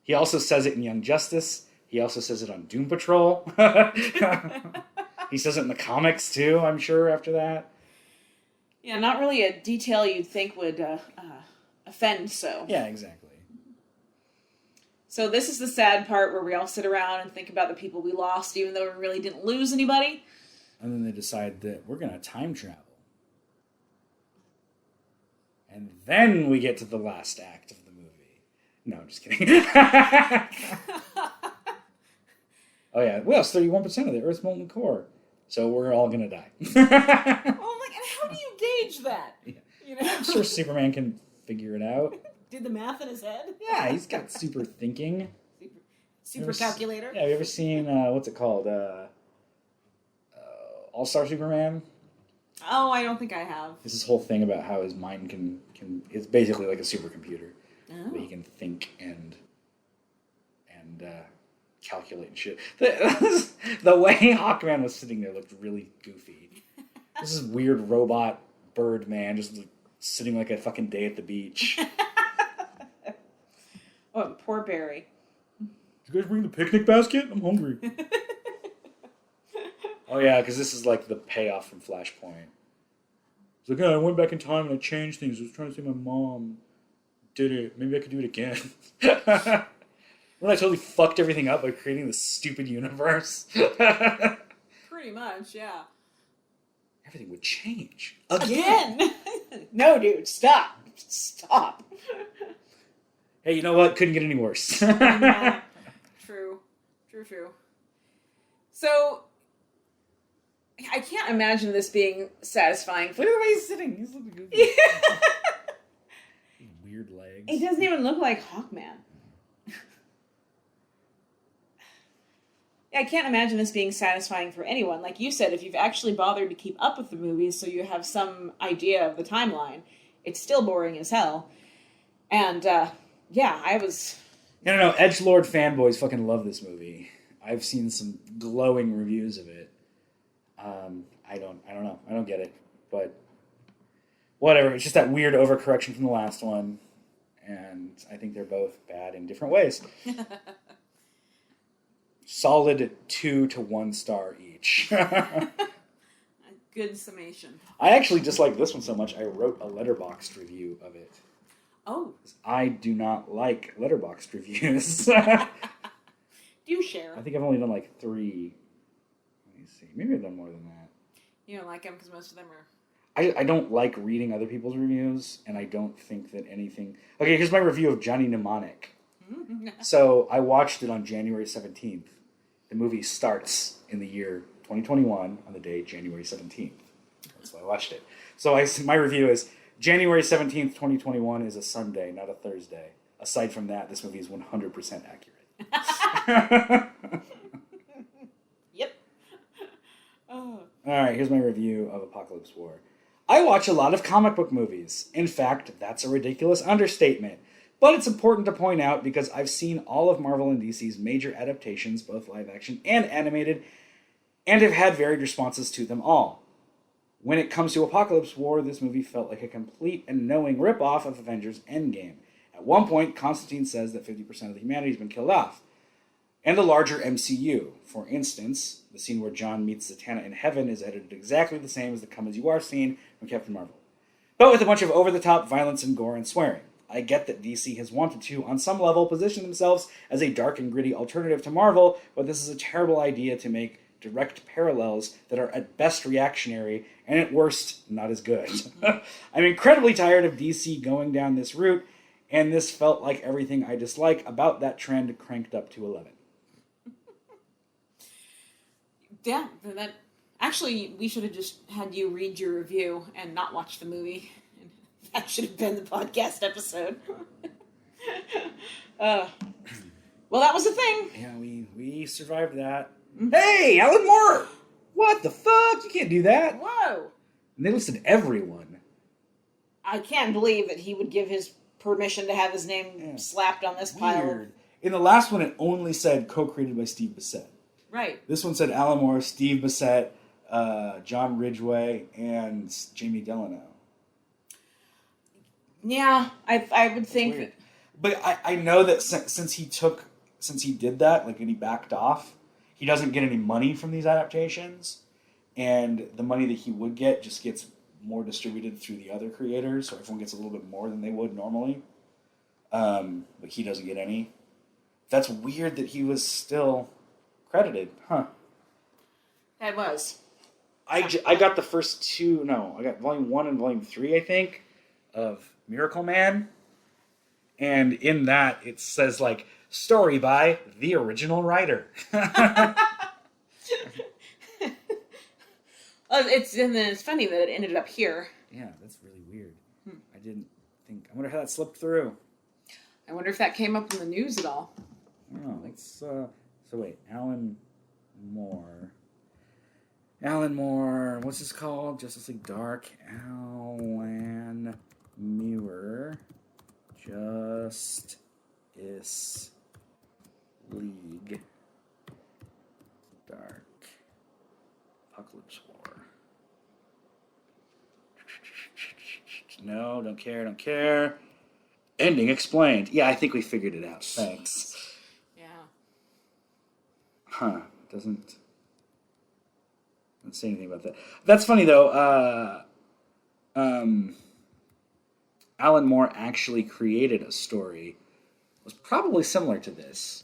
He also says it in Young Justice. He also says it on Doom Patrol. He says it in the comics, too, I'm sure, after that. Yeah, not really a detail you'd think would offend, so. Yeah, exactly. So this is the sad part where we all sit around and think about the people we lost, even though we really didn't lose anybody. And then they decide that we're going to time travel. And then we get to the last act of the movie. No, I'm just kidding. Oh yeah, well, it's 31% of the Earth's molten core. So we're all going to die. Oh, like, and how do you gauge that? Yeah. You know? I'm sure Superman can figure it out. Did the math in his head? Yeah, he's got super thinking. Super calculator? Yeah, have you ever seen, what's it called? All-Star Superman? Oh, I don't think I have. There's this whole thing about how his mind can it's basically like a supercomputer. Oh. Where he can think and calculate and shit. The way Hawkman was sitting there looked really goofy. This is weird robot bird man just like, sitting like a fucking day at the beach. Oh, poor Barry. Did you guys bring the picnic basket? I'm hungry. Oh yeah, because this is like the payoff from Flashpoint. It's like, oh, I went back in time and I changed things. I was trying to say my mom did it. Maybe I could do it again. When I totally fucked everything up by creating this stupid universe. Pretty much, yeah. Everything would change. Again? No, dude, stop. Stop. Hey, you know what? Couldn't get any worse. Yeah. True. So, I can't imagine this being satisfying. Look at the way he's sitting. He's looking goofy. Yeah. Weird legs. It doesn't even look like Hawkman. I can't imagine this being satisfying for anyone. Like you said, if you've actually bothered to keep up with the movies so you have some idea of the timeline, it's still boring as hell. And, yeah, I was... I don't know. Edgelord fanboys fucking love this movie. I've seen some glowing reviews of it. I don't know. I don't get it. But whatever. It's just that weird overcorrection from the last one. And I think they're both bad in different ways. Solid 2 to 1 star each. A good summation. I actually dislike this one so much, I wrote a Letterboxd review of it. Oh. I do not like Letterboxd reviews. Do share. I think I've only done like 3. Let me see. Maybe I've done more than that. You don't like them because most of them are... I don't like reading other people's reviews, and I don't think that anything... Okay, here's my review of Johnny Mnemonic. So, I watched it on January 17th. The movie starts in the year 2021 on the day January 17th. That's why I watched it. So, my review is, January 17th, 2021 is a Sunday, not a Thursday. Aside from that, this movie is 100% accurate. Yep. Oh. Alright, here's my review of Apokolips War. I watch a lot of comic book movies. In fact, that's a ridiculous understatement. But it's important to point out because I've seen all of Marvel and DC's major adaptations, both live action and animated, and have had varied responses to them all. When it comes to Apokolips War, this movie felt like a complete and knowing ripoff of Avengers Endgame. At one point, Constantine says that 50% of the humanity has been killed off. And the larger MCU. For instance, the scene where John meets Zatanna in heaven is edited exactly the same as the Come As You Are scene from Captain Marvel, but with a bunch of over-the-top violence and gore and swearing. I get that DC has wanted to, on some level, position themselves as a dark and gritty alternative to Marvel, but this is a terrible idea to make direct parallels that are at best reactionary and at worst not as good. I'm incredibly tired of DC going down this route, and this felt like everything I dislike about that trend cranked up to 11. Yeah, that actually, we should have just had you read your review and not watch the movie. That should have been the podcast episode. Well, that was the thing. Yeah, we survived that. Hey, Alan Moore! What the fuck? You can't do that. Whoa! And they listed everyone. I can't believe that he would give his permission to have his name slapped on this pile. Weird. In the last one, it only said co-created by Steve Bissette. Right. This one said Alan Moore, Steve Bissette, John Ridgway, and Jamie Delano. Yeah, I would think that. But I know that since he did that, like, and he backed off, he doesn't get any money from these adaptations, and the money that he would get just gets more distributed through the other creators, so everyone gets a little bit more than they would normally. But he doesn't get any. That's weird that he was still credited, huh? That was. I got the first two. No, I got Volume 1 and Volume 3, I think, of Miracle Man. And in that, it says, like, story by the original writer. It's funny that it ended up here. Yeah, that's really weird. I didn't think... I wonder how that slipped through. I wonder if that came up in the news at all. I don't know. Let's... So wait, Alan Moore. Alan Moore... What's this called? Justice League Dark. Alan Moore. Justice League Dark. Apokolips War. No, don't care. Ending explained. Yeah, I think we figured it out. Thanks. Yeah. Huh. Doesn't say anything about that. That's funny, though. Alan Moore actually created a story that was probably similar to this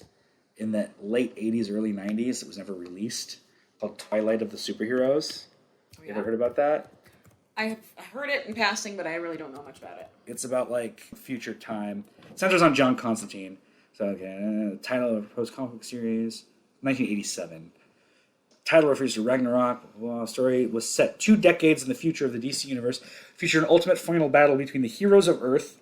in the late 80s, early 90s. It was never released, called Twilight of the Superheroes. You ever heard about that? I heard it in passing, but I really don't know much about it. It's about, like, future time. It centers on John Constantine. So, okay, title of the proposed comic book series, 1987. Title refers to Ragnarok. The story was set 2 decades in the future of the DC universe, featuring an ultimate final battle between the heroes of Earth,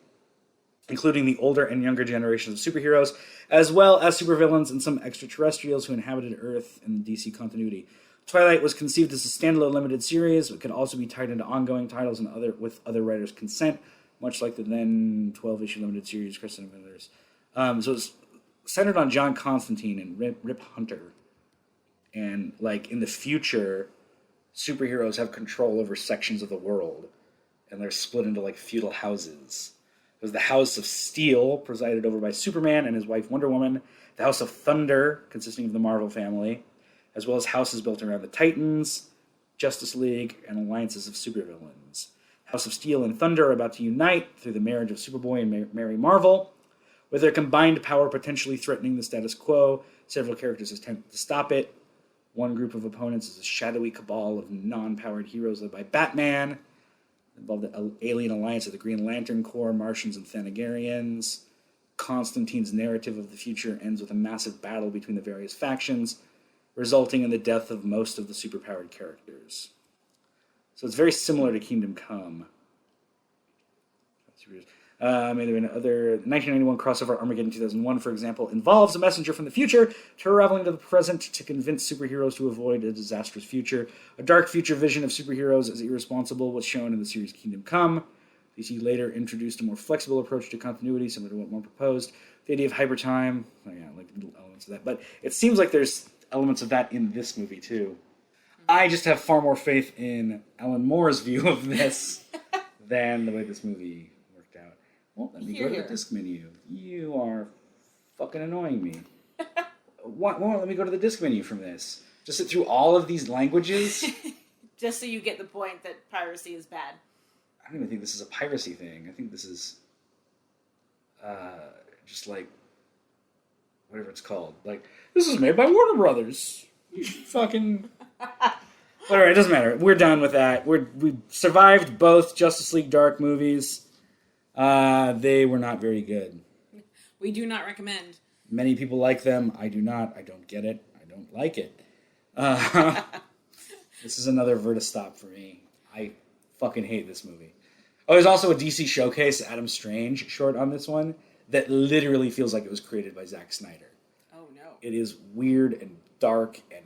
including the older and younger generations of superheroes, as well as supervillains and some extraterrestrials who inhabited Earth in the DC continuity. Twilight was conceived as a standalone limited series, but could also be tied into ongoing titles and with other writers' consent, much like the then 12-issue limited series Kristen and others. So it's centered on John Constantine and Rip Hunter. And, like, in the future, superheroes have control over sections of the world, and they're split into, like, feudal houses. There's the House of Steel, presided over by Superman and his wife Wonder Woman, the House of Thunder, consisting of the Marvel family, as well as houses built around the Titans, Justice League, and alliances of supervillains. House of Steel and Thunder are about to unite through the marriage of Superboy and Mary Marvel, with their combined power potentially threatening the status quo. Several characters attempt to stop it. One group of opponents is a shadowy cabal of non-powered heroes led by Batman, involved the alien alliance of the Green Lantern Corps, Martians, and Thanagarians. Constantine's narrative of the future ends with a massive battle between the various factions, resulting in the death of most of the superpowered characters. So it's very similar to Kingdom Come. Maybe another 1991 crossover Armageddon 2001, for example, involves a messenger from the future traveling to the present to convince superheroes to avoid a disastrous future. A dark future vision of superheroes as irresponsible was shown in the series Kingdom Come. DC later introduced a more flexible approach to continuity, similar to what Moore proposed. The idea of hypertime, like little elements of that. But it seems like there's elements of that in this movie, too. I just have far more faith in Alan Moore's view of this than the way this movie worked out. Well, let me go to the disc menu. You are fucking annoying me. Why won't let me go to the disc menu from this? Just sit through all of these languages? Just so you get the point that piracy is bad. I don't even think this is a piracy thing. I think this is... just like whatever it's called. Like, this is made by Warner Brothers. You fucking whatever. It doesn't matter. We're done with that. We survived both Justice League Dark movies. They were not very good. We do not recommend. Many people like them. I do not. I don't get it. I don't like it. This is another Verta stop for me. I fucking hate this movie. Oh, there's also a DC Showcase Adam Strange short on this one that literally feels like it was created by Zack Snyder. Oh, no. It is weird and dark and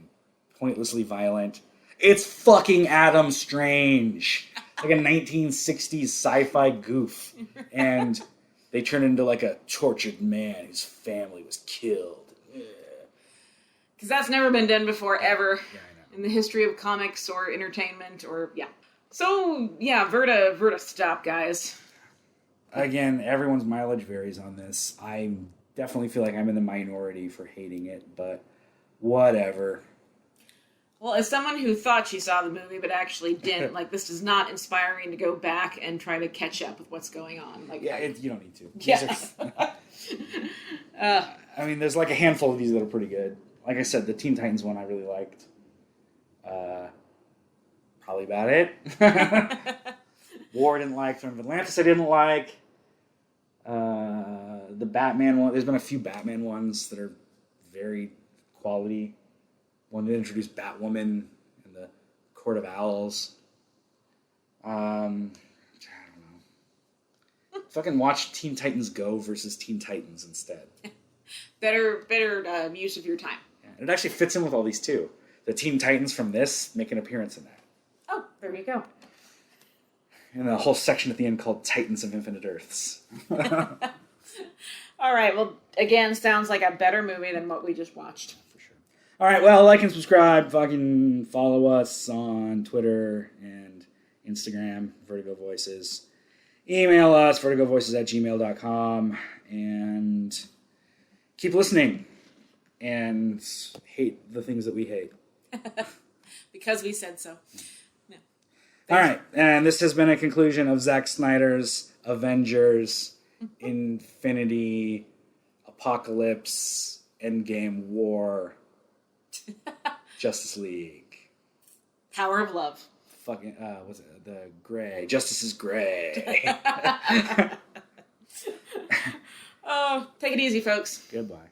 pointlessly violent. It's fucking Adam Strange. Like a 1960s sci-fi goof. And they turn into like a tortured man whose family was killed. Because that's never been done before, ever. Yeah, I know. In the history of comics or entertainment or, yeah. So, yeah, Verta stop, guys. Again, everyone's mileage varies on this. I definitely feel like I'm in the minority for hating it, but whatever. Well, as someone who thought she saw the movie but actually didn't, like, this does not inspire me to go back and try to catch up with what's going on. Like, Yeah, you don't need to. Yeah. I mean, there's like a handful of these that are pretty good. Like I said, the Teen Titans one I really liked. Probably about it. War I didn't like. Throne of Atlantis I didn't like. The Batman one. There's been a few Batman ones that are very quality. One that introduced Batwoman and the Court of Owls. I don't know. Fucking watch Teen Titans Go versus Teen Titans instead. Better use of your time. Yeah, it actually fits in with all these too. The Teen Titans from this make an appearance in that. Oh, there you go. And a whole section at the end called Titans of Infinite Earths. All right, well, again, sounds like a better movie than what we just watched. For sure. All right, well, like and subscribe. Fucking follow us on Twitter and Instagram, Vertigo Voices. Email us, vertigovoices@gmail.com. And keep listening. And hate the things that we hate. Because we said so. No. All right, and this has been a conclusion of Zack Snyder's Avengers, Infinity, Apocalypse, Endgame, War, Justice League. Power of love. Fucking, what's it? The Gray. Justice is Gray. Oh, take it easy, folks. Goodbye.